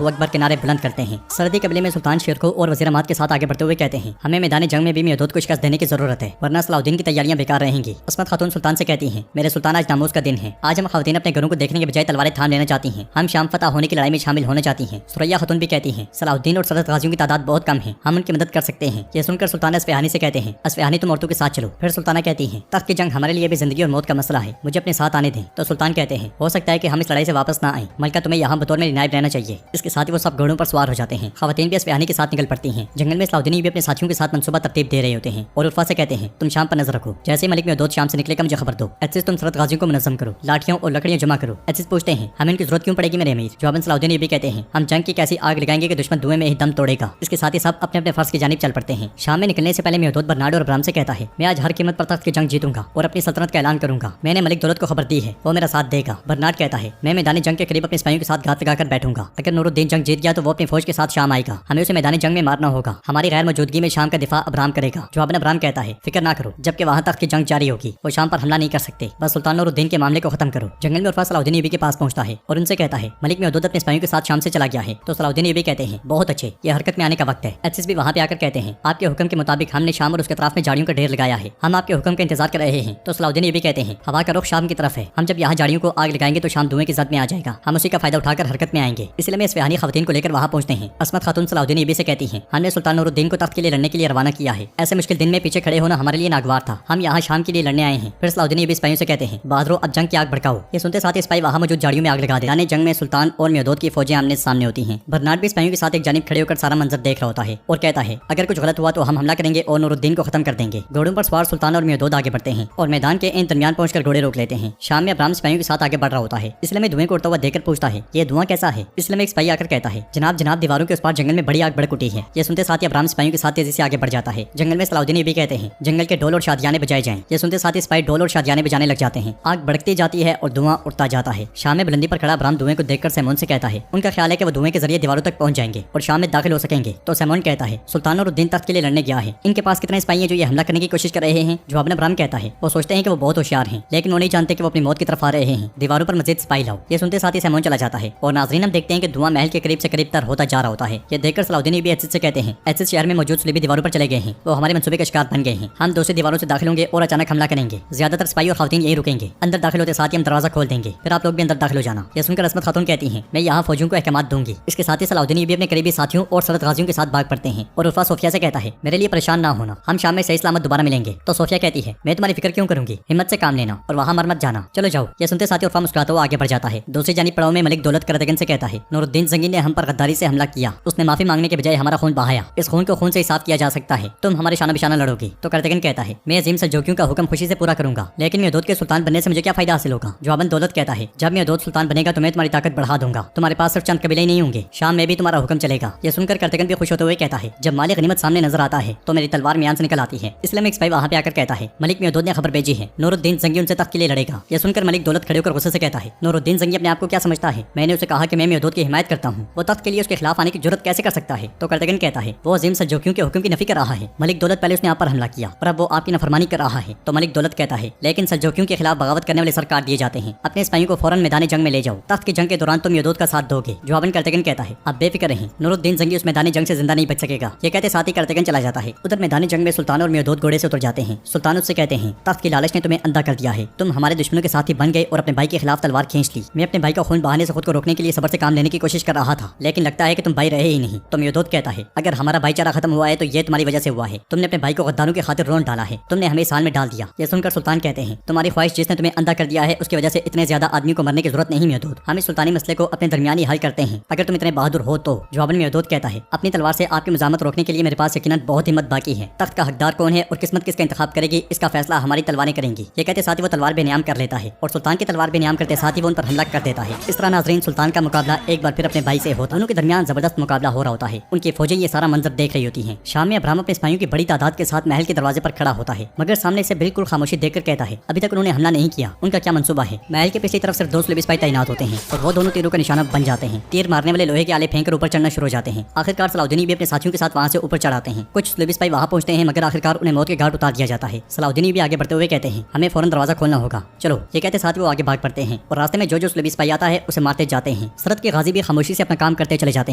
अकबर के नारे बुलंद करते हैं। सरहदी कबीले में सुल्तान शेरको और वज़ीर अहमद के साथ आगे बढ़ते हुए कहते हैं, हमें मैदानी जंग में भी मियादोद को शिकस्त देने की जरूरत है, वरना सलाउद्दीन की तैयारियां बेकार रहेंगी। अस्मत खातून सुल्तान से कहती हैं, मेरे सुल्तान आज नामूस का दिन है, आज हम खवातीन अपने घरों को देखने के बजाय तलवारें थाम लेना चाहती हैं, हम शाम फतह होने की लड़ाई में शामिल होना चाहती हैं। सुरैया खातून भी कहती हैं, सलाउद्दीन और सल्तनत गाजियों की तादाद बहुत कम है, हम उनकी मदद कर सकते हैं। ये सुनकर सुल्तान अस्फहानी से कहते हैं, अस्फहानी तुम औरतों के साथ चलो। फिर सुल्ताना कहती हैं, तख्त की जंग हमारे लिए भी जिंदगी और मौत का मसला है, मुझे अपने साथ आने दें। तो सुल्तान कहते हैं, हो सकता है कि हम इस लड़ाई से वापस ना आए, मलका तुम्हें यहाँ बतौर में नायब रहना चाहिए। इसके साथ ही वो सब घोड़ों पर सवार हो जाते हैं। खवातीन भी अस्फहानी के साथ निकल पड़ती हैं। जंगल में सलाउद्दीन भी अपने साथियों के साथ मंसूबा तरतीब दे रहे होते हैं और उर्फा से कहते हैं, तुम शाम पर नजर रखो, जैसे मलिक मियादोद शाम से निकलेगा मुझे खबर दो। एसिस तुम सरहद गाजियों को मुनज़्ज़म करो, लाठियों और लकड़ियां जमा करो। एसिस पूछते हैं, हमें इनकी जरूरत क्यों पड़ेगी मेरे अमीर? जवाबन सलाउद्दीन ये भी कहते हैं, हम जंग की कैसी आग लगाएंगे कि दुश्मन धुएं में ही दम तोड़ेगा। इसके साथ ही सब अपने अपने फर्ज की जानिब चल पड़ते हैं। शाम में निकलने से पहले मियादोद बर्नार्ड और अब्राम से कहता है, मैं आज हर कीमत पर तख्त की जंग जीतूंगा और अपनी सल्तनत का ऐलान करूंगा। मैंने मलिक दौलत को खबर दी है, वो मेरा साथ देगा। बर्नार्ड कहता है, मैं मैदानी जंग के करीब अपने सिपाहियों के साथ घात लगाकर बैठूंगा, अगर नूरुद्दीन जंग जीत गया तो वो अपनी फौज के साथ शाम आएगा, हमें उसे मैदानी जंग में मारना होगा, हमारी गैर मौजूदगी में शाम का दिफा अब्राम करेगा। जवाबन अब्राम कहता है, फिक्र ना करो, जबकि वहाँ तख्त की जंग जारी होगी, वो शाम पर हमला नहीं कर सकते, बस सुल्तान नूरुद्दीन के मामले को खत्म करो। जंगल में उर्फा सलाउद्दीन यूबी के पास पहुंचता है और उनसे कहता है, मलिक मियादोद अपने सिपाहियों के साथ शाम से चला गया है। तो सलाउद्दीन यूबी कहते हैं, बहुत अच्छे, ये हरकत में आने का वक्त है। एसिस भी वहाँ पे आकर कहते हैं, आपके हुक्म के मुताबिक हमने शाम और उसके अतराफ में झाड़ियों का ढेर लगाया है, हम आपके हुक्म का इंतजार कर रहे हैं। तो सलाउद्दीन यूबी कहते हैं, हवा का रुख शाम की तरफ है, हम जब यहाँ झाड़ियों को आग लगाएंगे तो शाम धुएं की जद में आ जाएगा, हम उसी का फायदा उठाकर हरकत में आएंगे, इसलिए मैं अस्फहानी खवातीन को लेकर वहाँ पहुंचते हैं। अस्मत खातून सलाउद्दीन यूबी से कहती हैं, हमने सुल्तान नूरुद्दीन को तख्त के लिए लड़ने के लिए रवाना किया है, ऐसे मुश्किल दिन में पीछे खड़े होना हमारे लिए नागवार था, हम यहाँ शाम के लिए लड़ने आए हैं। फिर सलाउद्दीन यूबी सिपाहियों से कहते हैं, बहादुरों अब जंग की आग भड़काओ। ये सुनते साथ ही सिपाही वहाँ मौजूद झाड़ियों में आग लगा दे। जंग में सुल्तान और मियादोद की फौजें आमने सामने होती हैं। बर्नार्ड भी सिपाहियों के साथ एक जानिब खड़े होकर सारा मंजर देख रहा होता है और कहता है, अगर कुछ गलत हुआ तो हम हमला करेंगे और नूरुद्दीन को खत्म कर देंगे। घोड़ों पर सवार सुल्तान और मियादोद आगे बढ़ते हैं और मैदान के इन दरमियान पहुंचकर घोड़े रोक लेते हैं। शाम में अब्राम सिपाहियों के साथ आगे बढ़ रहा होता है, इसलिए मैं धुएं को उड़ता हुआ देखकर पूछता है, ये धुआं कैसा है? इसलिए में एक सिपाही आकर कहता है, जनाब जनाब दीवारों के उस पार जंगल में बड़ी आग भड़क उठी है। ये सुनते साथ ही अब्राम सिपाहियों के साथ तेजी से आगे बढ़ जाता है। जंगल में सलाउद्दीन ये भी कहते हैं, जंगल के ढोल और शादियाने बजाए जाएं। ये सुनते साथ ही सिपाही ढोल और शादियाने बजाने लग जाते हैं। आग भड़कती जाती है और धुआं उठता जाता है। शाम में बुलंदी पर खड़ा अब्राम धुएं को देखकर सैमोन से कहता है, उनका ख्याल है कि वो धुएं के जरिए दीवारों तक पहुंच जाएंगे और शाम में दाखिल हो सकेंगे। तो सैमोन कहता है, सुल्तान नूरुद्दीन तख्त के लिए लड़ने गया है, इनके पास कितने सिपाही हैं जो ये हमला करने की कोशिश कर रहे हैं? जवाब में अब्राम कहता है, वो सोचते हैं कि वो बहुत होशियार हैं, लेकिन वो नहीं जानते कि वो अपनी मौत की तरफ आ रहे हैं, दीवारों पर मजीद सिपाही लाओ। ये सुनते साथ ही सैमोन चला जाता है और नाज़रीन हम देखते हैं कि धुआं महल के करीब से करीब तर होता जा रहा होता है। ये देखकर सलाउद्दीन भी एसिस से कहते हैं, एसिस शहर में मौजूद सुलीबी दीवारों पर चले गए हैं, वो हमारे मंसूबे का शिकार बन गए हैं, हम दूसरी दीवारों से दाखिल होंगे और अचानक हमला करेंगे। ज्यादातर सिपाही और खवातीन यही रुकेंगे, अंदर दाखिल होते साथ ही हम दरवाजा खोल देंगे, फिर आप लोग भी अंदर दाखिल हो जाना। यह सुनकर अस्मत खातून कहती हैं, मैं यहाँ फौजियों को अहकाम दूंगी। इसके साथ ही सलाउद्दीन भी अपने करीबी साथियों और सरहद गाजियों के साथ भाग पड़ते हैं और उर्फा सोफिया से कहता है, मेरे लिए परेशान ना होना, हम शाम में सही सलामत दोबारा मिलेंगे। तो सोफिया कहती है, मैं तुम्हारी फिक्र क्यों करूंगी, हिम्मत से काम लेना और वहाँ मर मत जाना, चलो जाओ। यह सुनते साथ ही उर्फा मुस्कुराता हुआ आगे बढ़ जाता है। दूसरी जानिब पड़ाव में मलिक दौलत करदगन से कहता है, नूरुद्दीन जंगी ने हम पर गद्दारी से हमला किया, उसने माफी मांगने के बजाय हमारा खून बहाया, इस खून को खून से साफ किया जा सकता है, तुम हमारे शाना बिशाना लड़ोगी। तो करदगन कहता है, मैं अजीम सल्जूकियों का हुक्म खुशी से पूरा करूंगा, लेकिन मियादोद के सुल्तान बनने से मुझे क्या फायदा हासिल होगा? जवाबन दौलत कहता है, जब मियादोद सुल्तान बनेगा तो मैं तुम्हारी ताकत बढ़ा दूंगा, तुम्हारे पास सिर्फ चंद कबीले नहीं होंगे, शाम में भी तुम्हारा हुक्म चलेगा। यह सुनकर करदगन भी खुश होते हुए कहता है, जब मालिक गनीमत सामने नजर आता है तो मेरी तलवार मियान से निकल आती है। इसलिए एक सिपाही वहाँ पे आकर कहता है मलिक मेहदूद ने खबर भेजी है, नूरुद्दीन जंगी उनसे तख्त के लिए लड़ेगा। यह सुनकर मलिक दौलत खड़े होकर गुस्से से कहता है, नूरुद्दीन जंगी अपने आप को क्या समझता है? मैंने उसे कहा कि मैं मेहदूद की हिमायत करता हूँ, वो तख्त के लिए उसके खिलाफ आने की जरूरत कैसे कर सकता है? तो कर्तगन कहता है वो अजीम सल्जूकियों के हुक्म की नफी कर रहा है। मलिक दौलत पहले उसने आप पर हमला किया और अब वो आपकी नफरमानी कर रहा है। तो मलिक दौलत कहता है लेकिन सल्जूकियों के खिलाफ बगावत करने वाले सर काट दिए जाते हैं, अपने सिपाहियों को फौरन मैदान जंग में ले जाओ, तख्त की जंग के दौरान तुम मेहदूद का साथ दोगे। जवाबन कर्तगन कहता है आप बेफिक्र रहें, नूरुद्दीन जंगी उस मैदान जंग से जिंदा नहीं बच सकेगा। ये कहते साथ ही कर्तगन चला जाता है। उधर मैदान जंग में सुल्तान और मेहदूद घोड़े से उतर जाते हैं। सुल्तान उससे कहते हैं तख्त की लालच ने तुम्हें अंधा कर दिया है, तुम हमारे दुश्मनों के साथ ही बन गए और अपने भाई के खिलाफ तलवार खींच ली। मैं अपने भाई का खून बहाने से खुद को रोकने के लिए सब्र से काम लेने की कोशिश कर रहा था, लेकिन लगता है कि तुम भाई रहे ही नहीं। तो मेहदूद कहता है अगर हमारा भाईचारा खत्म हुआ है तो ये तुम्हारी वजह से हुआ है, तुमने अपने भाई को गद्दारों की खातिर रोन डाला है, तुमने हमें साल में डाल दिया। ये सुनकर सुल्तान कहते हैं तुम्हारी ख्वाहिश जिसने तुम्हें अंधा कर दिया है उसकी वजह से इतने ज्यादा आदमी को मरने की जरूरत नहीं मेहदूद, हम इस सुल्तानी मसले को अपने दरमियानी हल करते हैं, अगर तुम इतने बहादुर हो तो। जवाबन मेहदूद कहता है अपनी तलवार से आपकी मुजामत रोकने के लिए मेरे पास यकीनन बहुत हिम्मत बाकी है, तख्त का हकदार कौन है और किस्मत किसका इंतखाब करेगी इसका फैसला हमारी तलवारें करेंगी। ये कहते साथ ही वो तलवार बेनियाम कर लेता है और सुल्तान की तलवार बेनियाम करते साथ ही वो उन पर हमला कर देता है। इस तरह नाजरीन सुल्तान का मुकाबला एक बार फिर अपने भाई से होता है। दोनों के दरमियान जबरदस्त मुकाबला हो रहा होता है। उनकी फौजें ये सारा मंजर देख रही होती हैं। शाम में अब्राहम अपने सिपाहियों की बड़ी तादाद के साथ महल के दरवाजे पर खड़ा होता है, मगर सामने से बिल्कुल खामोशी देखकर कहता है अभी तक उन्होंने हमला नहीं किया, उनका क्या मंसूबा है? महल के पिछली तरफ सिर्फ 2 सुलेबी सिपाही तैनात होते हैं और वो दोनों तीरों का निशाना बन जाते हैं। तीर मारने वाले लोहे के आले फेंक कर ऊपर चढ़ना शुरू हो जाते हैं। आखिरकार सलाउद्दीन भी अपने साथियों के साथ वहाँ से ऊपर चढ़ाते हैं। कुछ सुलेबी सिपाही वहाँ पहुंचते हैं मगर आखिरकार उन्हें मौत के घाट उतार दिया जाता है। सलाउद्दीन भी आगे बढ़ते हुए कहते हैं हमें फौरन दरवाजा खोलना होगा, चलो। ये कहते साथ वो आगे भाग पड़ते हैं और रास्ते में जो सुलेबी सिपाही आता है उसे मारते जाते हैं। सरहद के गाजी भी खामोशी से अपना काम करते चले जाते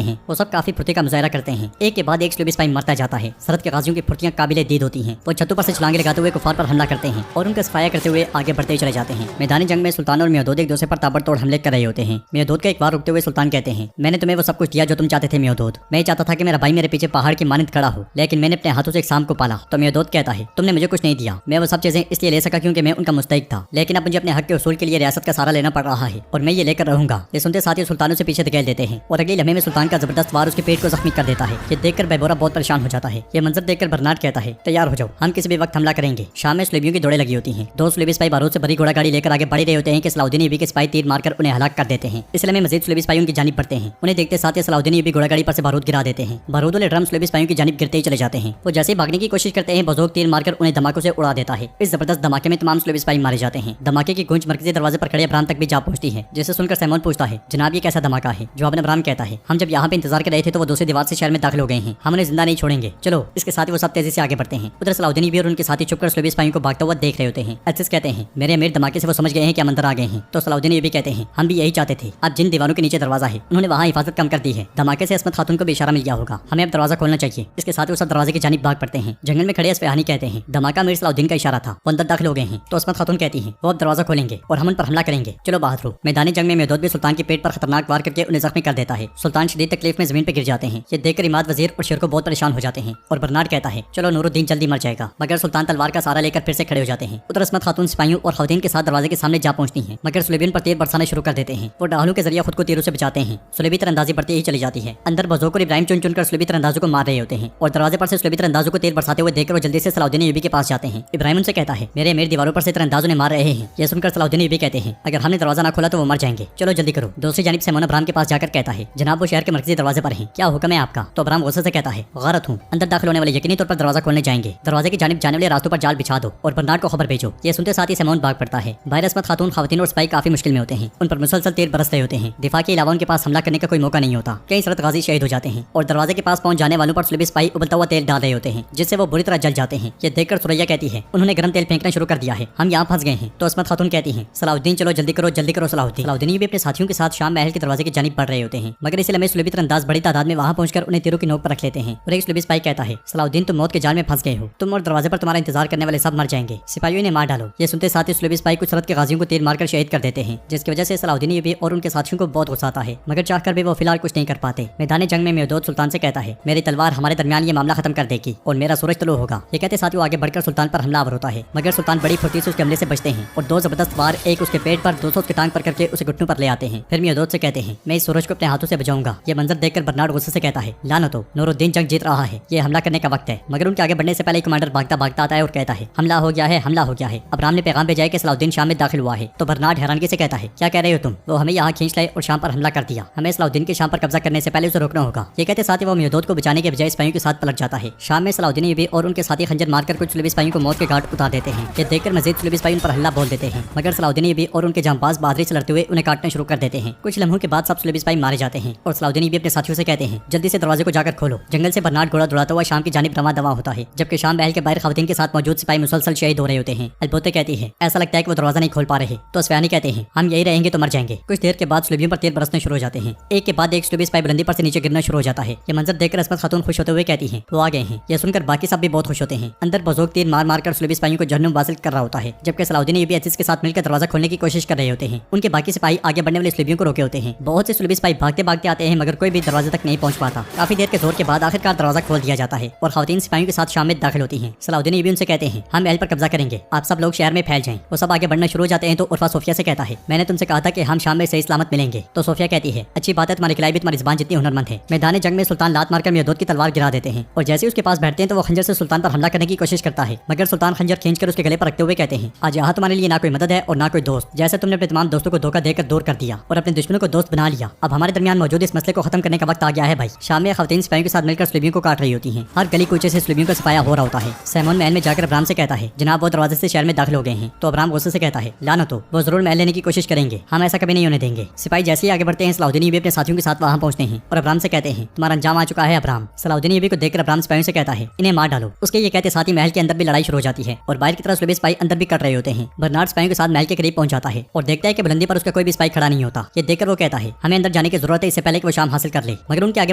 हैं। वो सब काफी फुर्ती का मुजाहरा करते हैं। एक के बाद एक सुलेबी सिपाही मरता जाता है। सरहद के गाजियों की फुर्तियां काबिले दीद होती हैं। वो छतों पर से छलांगे लगाते हुए कुफार पर हमला करते हैं और उनका सफाया करते हुए आगे बढ़ते चले जाते हैं। मैदानी जंग में सुल्तान और मेहदूद एक दूसरे पर ताबड़तोड़ हमले कर रहे होते हैं। मेहदूद का एक बार रुकते हुए सुल्तान कहते हैं मैंने तुम्हें वो सब कुछ दिया जो तुम चाहते थे मेहदूद, मैं चाहता था कि मेरा भाई मेरे पीछे पहाड़ की मानंद खड़ा हो, लेकिन मैंने अपने हाथों से एक सांप को पाला। तो मेहदूद कहता है तुमने मुझे कुछ नहीं दिया, मैं वो सब चीजें इसलिए ले सका क्योंकि मैं उनका मुस्तहिक था, लेकिन अब मुझे अपने हक के उसूल के लिए रियासत का सहारा लेना पड़ रहा है और मैं ये लेकर रहूंगा। ये सुनते साथ ही सुल्तान उसे पीछे धकेल देते हैं और अगले लम्हे में सुल्तान का जबरदस्त वार उसके पेट को जख्मी कर देता है। ये देखकर बैबोरा बहुत परेशान हो जाता है। ये मंजर देखकर बर्नार्ड कहता है तैयार हो जाओ, हम किसी भी वक्त हमला करेंगे। शाम में सुलेबियों की दौड़े लगी होती हैं। 2 सुलेबी सिपाही बारूद से भरी घोड़ा गाड़ी लेकर आगे बढ़ रहे होते हैं कि सलाउद्दीन ऐयूबी के सिपाही तीर मारकर उन्हें हलाक कर देते हैं। इसलिए में मजीद सुलेबी सिपाही उनकी जानिब बढ़ते हैं। उन्हें देखते साथ ही सलाउद्दीन ऐयूबी घोड़ा गाड़ी पर से बारूद गिरा देते हैं। बारूद वाले ड्रम सुलेबी सिपाहियों की जानिब गिरते ही चले जाते हैं। वो जैसे ही भागने की कोशिश करते हैं बजोग तीर मारकर उन्हें धमाकों से उड़ा देता है। इस जबरदस्त धमाके में तमाम सुलेबी सिपाही मारे जाते हैं। धमाके की गूंज मरकजी दरवाजे पर खड़े अब्राहम तक भी जा पहुंचती है, जिसे सुनकर सैमोन पूछता है जनाब ये कैसा धमाका है? जवाब में अब्राहम कहता है हम जब यहाँ पे इंतजार कर रहे थे तो वो दूसरी दीवार से शहर में दाखिल हो गए हैं, हम उन्हें जिंदा नहीं छोड़ेंगे, चलो। इसके साथ ही वो सब तेजी से आगे बढ़ते हैं। उधर सलाउद्दीन भी और उनके साथी छुपकर सुलेबी सिपाहियों को भागता हुआ देख रहे होते हैं। एल्सिस कहते हैं मेरे अमीर धमाके से वो समझ गए हैं कि हम अंदर आ गए हैं। तो सलाउद्दीन भी कहते हैं हम भी यही चाहते थे, अब जिन दीवारों के नीचे दरवाजा है उन्होंने वहाँ हिफाजत कम कर दी है, धमाके से असमत खातून को भी इशारा मिल गया होगा, हमें अब दरवाजा खोलना चाहिए। इसके साथ ही वो सब दरवाजे की जानिब भाग पड़ते हैं। जंगल में खड़े असफहानी कहते हैं धमाका मीर सलाउद्दीन का इशारा था, वो अंदर दाखिल हो गए हैं। तो असमत खातून कहती है वो अब दरवाजा खोलेंगे और हम उन पर हमला करेंगे, चलो बाहर रो। मैदानी जंग में मेहदूद भी सुल्तान के पेट पर खतरनाक वार करके उन्हें जख्मी कर देता है। सुल्तान शदीद तकलीफ में जमीन पर गिर जाते हैं। ये देखकर इमाद वजीर और शेर को बहुत परेशान हो जाते हैं और बर्नार्ड कहता है चलो नूरुद्दीन जल्दी मर जाएगा, मगर सुल्तान तलवार का सहारा लेकर फिर से खड़े हो जाते हैं। उधर असमत खातून सिपाहियों और खवातीन के साथ दरवाजे के सामने जा पहुंचती हैं, मगर सुलेबियन पर तीर बरसाना शुरू कर देते हैं। वो डाहलों के जरिए खुद को तीरों से बचाते हैं। सुलेबी तीरंदाजी बढ़ती ही चली जाती है। अंदर बजोक और इब्राहिम चुन चुनकर सुलेबी तीरंदाजों को मार रहे होते हैं और दरवाजे पर से सुलेबी तीरंदाजों को तीर बरसाते हुए देखकर वो जल्दी से सलाउद्दीन ऐयूबी के पास जाते हैं। इब्राहिम उनसे कहता है मेरे अमीर दीवारों पर से तीरंदाजों ने मार रहे हैं। यह सुनकर सलाउद्दीन ऐयूबी कहते हैं अगर हमने दरवाजा ना खोला तो वो मर जाएंगे, चलो जल्दी करो। दूसरी जानिब सैमोन अब्राहम के पास जाकर कहता है जनाब वो शहर के मरकजी दरवाजे पर हैं, क्या हुक्म है आपका? तो अब्राहम गुस्से से कहता है गारत हूँ, अंदर दाखिल होने वाले यकीनी तौर पर दरवाजा खोलने जाएंगे, दरवाजे की जानिब जाने वाले रास्तों पर जाल बिछा दो और बर्नार्ड को खबर भेजो। ये सुनते साथ ही सैमोन भाग पड़ता है। बाहर असमत खातून खवातीन और सिपाही काफी मुश्किल में होते हैं। उन पर मुसलसल तीर बरस रहे होते हैं। दिफा के अलावा उनके पास हमला करने का कोई मौका नहीं होता। कई सरहद गाजी शहीद हो जाते हैं और दरवाजे के पास पहुंच जाने वालों पर सुलेबी सिपाही उबलता हुआ तेल डाल रहे होते हैं, जिससे वो बुरी तरह जल जाते हैं। ये देखकर सुरैया कहती है उन्होंने गर्म तेल फेंकना शुरू कर दिया है, हम यहाँ फंस गए हैं। तो असमत खातून कहती है सलाउद्दीन चलो जल्दी करो सलाउद्दीन भी अपने साथियों के साथ शाम महल के दरवाजे की जानिब बढ़ रहे होते हैं, मगर इसी लम्हे सुलेबी तीरंदाज बड़ी तादाद में वहाँ पहुंचकर उन्हें तीरों की नोक पर रख लेते हैं। और एक सुलेबी सिपाही कहता है सलाउद्दीन तुम मौत के जाल में फंस गए हो, तुम और दरवाजे पर तुम्हारा इंतजार करने वाले सब मर जाएंगे, सिपाहियों ने मार डालो। ये सुनते साथ ही सुलेबी सिपाही कुछ सरहद के गाजियों को तीर मारकर शहीद कर देते हैं, जिसकी वजह से सलाउद्दीन ऐयूबी और उनके साथियों को बहुत गुस्सा आता है, मगर चाहकर भी वो फिलहाल कुछ नहीं कर पाते। मैदान जंग में मेहदूद सुल्तान से कहता है मेरी तलवार हमारे दरमियान ये मामला खत्म कर देगी और मेरा सूरज तलू होगा। ये कहते साथ ही वो आगे बढ़कर सुल्तान पर हमलावर होता है, मगर सुल्तान बड़ी फुर्ती से उसके हमले से बचते हैं और 2 जबरदस्त वार, एक उसके पेट पर, दूसरा उसके टांग पर करके उसे घुटनों पर ले आते हैं। फिर मेहदूद से कहते हैं मैं इस सूरज को अपने हाथों से बचाऊंगा। ये मंजर देखकर बर्नार्ड गुस्से से कहता है लानतो, नूरुद्दीन जंग जीत रहा है, ये हमला करने का वक्त है। मगर उनके आगे बढ़ने से पहले कमांडर भागता भागता आता है और कहता है हमला हो गया है। अब्राहम ने पैगाम भेजा है कि सलाउद्दीन शाम में दाखिल हुआ है। तो बर्नार्ड हैरानगी से कहता है क्या कह रहे हो तुम? वो हमें यहाँ खींच लाए और शाम पर हमला कर दिया, हमें सलाउद्दीन के शाम पर कब्जा करने से पहले उसे रोकना होगा। ये कहते साथ ही वो मेहदूद को बचाने के बजाय सिपाहियों के साथ पलट जाता है। शाम में में सलाउद्दीन अय्यूबी और उनके साथी खंजर मारकर कुछ सुलभी सिपाहियों को मौत के घाट उतार देते हैं। ये देखकर मजीद सुलभी सिपाही उन पर हल्ला बोल देते हैं, मगर सलाउद्दीन अय्यूबी और उनके जांबाज बहादुरी से लड़ते हुए उन्हें काटना शुरू कर देते हैं। कुछ लम्हों के बाद सब सुलभी सिपाही मारे जाते हैं और सलाउद्दीन अय्यूबी अपने साथियों से कहते हैं, जल्दी से दरवाजे को जाकर खोलो। जंगल से बर्नार्ड घोड़ा दौड़ाता हुआ शाम की जानिब रवां दवा होता है, जबकि शाम महल के बाहर खवातीन के साथ मौजूद सिपाही मुसलसल शहीद हो रहे होते हैं। अलबत्ते कहती है, ऐसा लगता है कि वो दरवाजा नहीं खोल पा रहे। तो असफियानी कहते हैं, हम यही रहेंगे तो मर जाएंगे। कुछ देर के बाद सुलभियों पर तीर बरसने शुरू हो जाते हैं। एक के बाद एक सुलभी सिपाही बुलंदी पर से नीचे गिरना शुरू हो जाता है। ये मंजर देखकर असमत खातून खुश होते हुए कहती है, वो आ गए हैं। यह सुनकर बाकी सब भी बहुत खुश होते हैं। अंदर बजोक तीर मार मार कर सुलभी सिपाहियों को जहन्नुम वासिल कर रहा होता है, जबकि सलाउद्दीन अय्यूबी अजीज के साथ मिलकर दरवाजा खोलने की कोशिश कर रहे होते हैं। उनके बाकी सिपाही आगे बढ़ने वाले सुलभियों को रोके होते हैं। बहुत से सुलभी सिपाही भागते भागते आते हैं, मगर कोई भी दरवाजे तक नहीं पहुंच पाता। काफी देर के जोर के बाद आखिरकार दरवाजा खोल दिया जाता है और खवातीन सिपाहियों के साथ शाम में दाखिल होती हैं। सलाउद्दीन अय्यूबी उनसे कहते हैं, हम महल पर कब्जा करेंगे, आप सब लोग शहर में फैल जाएं। वो सब आगे बढ़ना शुरू हो जाते हैं तो उर्फा सोफिया से कहता है, मैंने तुमसे कहा था कि हम शाम में सही सलामत मिलेंगे। तो सोफिया कहती है, अच्छी बात है, तुम्हारी खिलाई भी तुम्हारी जुबान जितनी हुनरमंद है। मैदान जंग में सुल्तान लात मारकर मेहदूद की तलवार गिरा देते हैं और जैसे उसके पास बैठते हैं तो वो खंजर से सुल्तान पर हमला करने की कोशिश करता है, मगर सुल्तान खंजर खींचकर उसके गले पर रखते हुए कहते हैं, आज यहाँ तुम्हारे लिए ना कोई मदद है और ना कोई दोस्त। जैसे तुमने अपने तमाम दोस्तों को धोखा देकर दूर कर दिया और अपने दुश्मनों को दोस्त बना लिया, अब हमारे दरमियान मौजूद इस मसले को खत्म करने का वक्त आ गया है भाई। शाम में खवातीन सिपाहियों के साथ मिलकर सुलभियों को काट रही होती हैं। हर गली कूचे से सुलभियों का सफाया हो रहा होता है। सैमोन महल में जाकर अब्राम से कहता है, जनाब वो दरवाजे से शहर में दाखिल हो गए हैं। तो अब्राम गुस्से से कहता है, लानत हो, वो जरूर महल लेने की कोशिश करेंगे, हम ऐसा कभी नहीं होने देंगे। सिपाही जैसे ही आगे बढ़ते हैं, सलाउद्दीन अय्यूबी अपने साथियों के साथ वहां पहुंचते हैं और अब्राम से कहते हैं, तुम्हारा अंजाम आ चुका है अब्राम। सलाउद्दीन अय्यूबी को देखकर अब्राम सिपाहियों से कहता है, इन्हें मार डालो। उसके ये कहते साथ ही महल के अंदर भी लड़ाई शुरू हो जाती है और बाहर की तरफ सुलभी सिपाही अंदर भी कट रहे होते हैं। बर्नार्ड सिपाहियों के साथ महल के करीब पहुंच जाता है और देखता है कि बुलंदी पर उसका कोई भी सिपाही खड़ा नहीं होता। ये देखकर वो कहता है, हमें अंदर जाने की जरूरत है इससे पहले कि वो शाम हासिल कर ले, मगर उनके आगे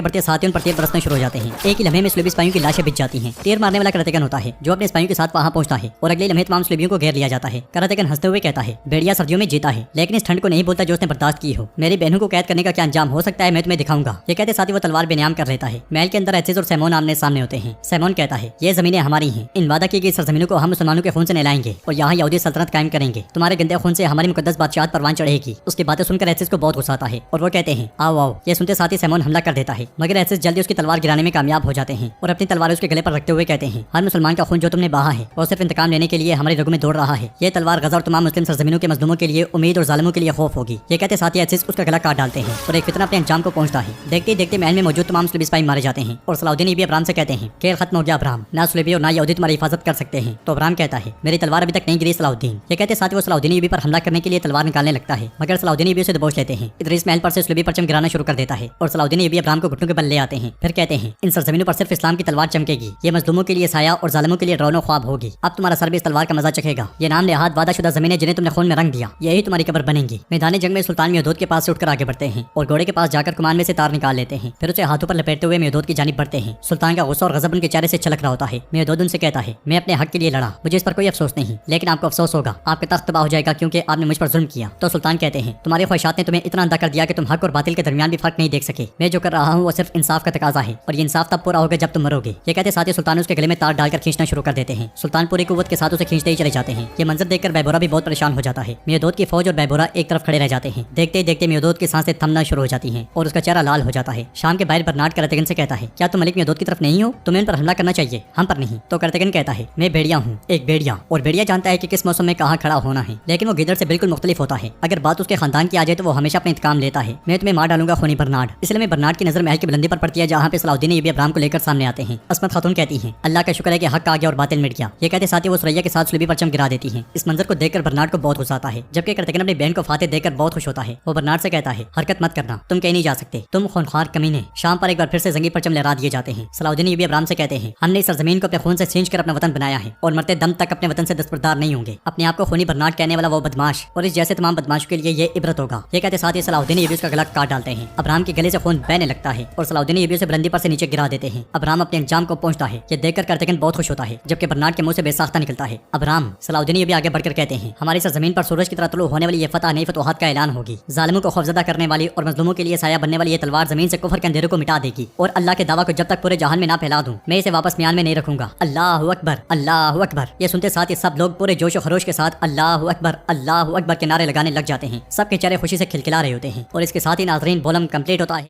बढ़ते साथ ही उन पर तीर बरसने शुरू हो जाते हैं। एक ही लम्हे में सुलभी सिपाहियों की लाशें बिछ जाती हैं। तीर मारने वाला करातेगन होता है जो अपने सिपाहियों के साथ वहां पहुंचता है और अगले लम्हे तमाम सुलभियों को घेर लिया जाता है। करातेगन हंसते हुए कहता है, बेड़िया सर्दियों में जीता है, लेकिन इस ठंड को नहीं बोलता जो उसने बर्दाश्त की हो। मेरी बहनों को कैद करने का क्या अंजाम हो सकता है मैं तुम्हें दिखाऊंगा। ये कहते साथ ही वो तलवार बेनियाम कर लेता है। महल के अंदर एथिस और सैमोन आमने सामने होते हैं। सैमोन कहता है, ये जमीनें हमारी हैं, इन वादा की गई सरजमीनों को हम मुसलमानों के खून से नहलाएंगे और यहाँ यहूदी सल्तनत कायम करेंगे। तुम्हारे गंदे खून से हमारी मुकद्दस बादशाहत परवान चढ़ेगी। उसकी बातें सुनकर एथिस को बहुत गुस्सा आता है और वो कहते हैं, आओ आओ। ये सुनते साथ ही सैमोन हमला कर देता है, मगर एथिस जल्दी उसकी तलवार गिराने में कामयाब हो जाते हैं और अपनी तलवार उसके गले पर रखते हुए कहते हैं, हर मुसलमान का खून जो तुमने बहा है वो सिर्फ इंतकाम लेने के लिए हमारी रगों में दौड़ रहा है। ये तलवार गज़ा और तमाम मुस्लिम सरजमीनों के मजलूमों के लिए उम्मीद और जालिमों के लिए खौफ होगी। ये कहते साथ ही एथिस उसका गला काट डालते हैं और एक फितना अपने अंजाम को पहुंचता है। देखते ही देखते महल में मौजूद तमाम सुलभी सिपाही मारे जाते हैं और सलाउद्दीन अय्यूबी अब्राम से कहते हैं, खेल खत्म हो गया अब्राम, ना सुलभी और ना यहूदी तुम्हारी हिफाजत कर सकते हैं। तो अब्राम कहता है, मेरी तलवार अभी तक नहीं गिरी सलाउद्दीन। ये कहते साथ ही वो सलाउद्दीन अय्यूबी पर हमला करने के लिए तलवार निकालने लगता है, मगर सलाउद्दीन अय्यूबी उसे दबोच लेते हैं। इदरीस महल पर से सुलभी परचम गिराना शुरू कर देता है और सलाउद्दीन अय्यूबी अब्राम को घुटनों के बल ले आते हैं। फिर कहते हैं, इन सरजमीनों पर सिर्फ इस्लाम की तलवार चमकेगी। ये मजलूमों के लिए साया और जालिमों के लिए रौनो ख्वाब होगी। अब तुम्हारा सर भी इस तलवार का मजा चखेगा। ये नाम नेहाद वादा शुदा जमीनें जिन्हें तुमने खून में रंग दिया, यही तुम्हारी कब्र बनेंगी। मैदान जंग में सुल्तान मेहदूद के पास से उठकर आगे बढ़ते हैं और घोड़े के पास जाकर कमान में से तार निकाल लेते हैं। फिर उसे हाथों पर लपेटते हुए मेहदूद की जानिब बढ़ते हैं। सुल्तान का गुस्सा और गजब उनके चेहरे से छलक रहा होता है। मेहदूद उनसे कहता है, मैं अपने हक के लिए लड़ा, मुझे इस पर कोई अफसोस नहीं, लेकिन आपको अफसोस होगा, आपका तख्त तबाह हो जाएगा क्योंकि आपने मुझ पर जुल्म किया। तो सुल्तान कहते हैं, तुम्हारी ख्वाहिशात ने तुम्हें इतना अंधा कर दिया कि तुम हक और बातिल के दरमियान भी फर्क नहीं देख सके। मैं जो कर रहा हूँ वो सिर्फ इंसाफ का तकाजा है और ये इंसाफ तब पूरा होगा जब तुम मरोगे। ये कहते साथ ही सुल्तान उसके गले में तार डालकर खींचना शुरू कर देते हैं। सुल्तान पूरी कुव्वत के साथ उसे खींचते ही चले जाते हैं। ये मंजर देखकर बैबोरा भी बहुत परेशान हो जाता है। मेहदूद की फौज और बैबोरा एक तरफ खड़े रह जाते हैं। देखते ही देखते मेहदूद की सांसें थमना शुरू हो जाती हैं और उसका चेहरा लाल हो जाता है। शाम के बाहर बर्नार्ड करातेगन से कहता है, क्या तुम मलिक मेहदूद की तरफ नहीं हो? तुम्हें इन पर हमला करना चाहिए, हम पर नहीं। तो करातेगन कहता है, मैं भेड़िया हूँ, एक भेड़िया, और भेड़िया जानता है कि किस मौसम में कहाँ खड़ा होना है, लेकिन वो गिदड़ से बिल्कुल मुख्तलिफ होता है। अगर बात उसके खानदान की आ जाए तो वो हमेशा अपना इंतकाम लेता है। मैं तुम्हें मार डालूंगा खूनी बर्नार्ड। इसलिए मैं बर्नार्ड की नजर महल की बुलंदी पर पड़ती है जहाँ पे सलाउद्दीन अय्यूबी अब्राम को लेकर सामने आते हैं। असमत खातून कहती हैं, अल्लाह का शुक्र है कि हक आ गया और बातिल मिट गया। ये कहते साथ ही वो सुरैया के साथ सुलभी परचम गिरा देती हैं। इस मंजर को देखकर बर्नार्ड को बहुत गुस्सा आता है, जबकि करातेगन अपनी बहन को फातेह देखकर बहुत खुश होता है। वो बर्नार्ड से कहता है, हरकत मत करना, तुम कहीं नहीं जा सकते, तुम खूनख्वार कमीने। शाम पर एक बार फिर से जंगी परचम लहरा दिए जाते हैं। सलाउद्दीन अय्यूबी अब्राम से कहते हैं, हमने इस सरजमीन को अपने खून से छींच कर अपना वतन बनाया है और मरते दम तक अपने वतन से दस्तबरदार नहीं होंगे। अपने आप को खूनी बर्नार्ड कहने वाला वो बदमाश और इस जैसे तमाम बदमाशों के लिए ये इबरत होगा। ये कहते साथ ही सलाउद्दीन अय्यूबी उसका गला काट डालते हैं। अब्राम के गले से खून बहने लगता है और सलाउद्दीन अय्यूबी उसे बुलंदी पर से नीचे गिरा देते हैं। अब्राम अपने अंजाम को पहुंचता है। ये देखकर करातेगन बहुत खुश होता है, जबकि बर्नार्ड के मुंह से बेसाख्ता निकलता है। अब्राम सलाउद्दीन अय्यूबी आगे बढ़कर कहते हैं, हमारी सरजमीन पर सूरज की तरह तुलू होने वाली ये फतह नई फतूहात का ऐलान होगी। जालिमों को खौफजदा करने वाली और मजलूमों के लिए साया बनने वाली ये तलवार जमीन से कुफर के अंधेरों को मिटा देगी और अल्लाह के दावा को जब तक पूरे जहान में ना फैला दूं मैं इसे वापस म्यान में नहीं रखूंगा। अल्लाहु अकबर, अल्लाहु अकबर। ये सुनते साथ ही सब लोग पूरे जोश और खरोश के साथ अल्लाहु अकबर के नारे लगाने लग जाते हैं। सबके चेहरे खुशी से खिलखिला रहे होते हैं और इसके साथ ही नाज़रीन बोलम कंप्लीट होता है।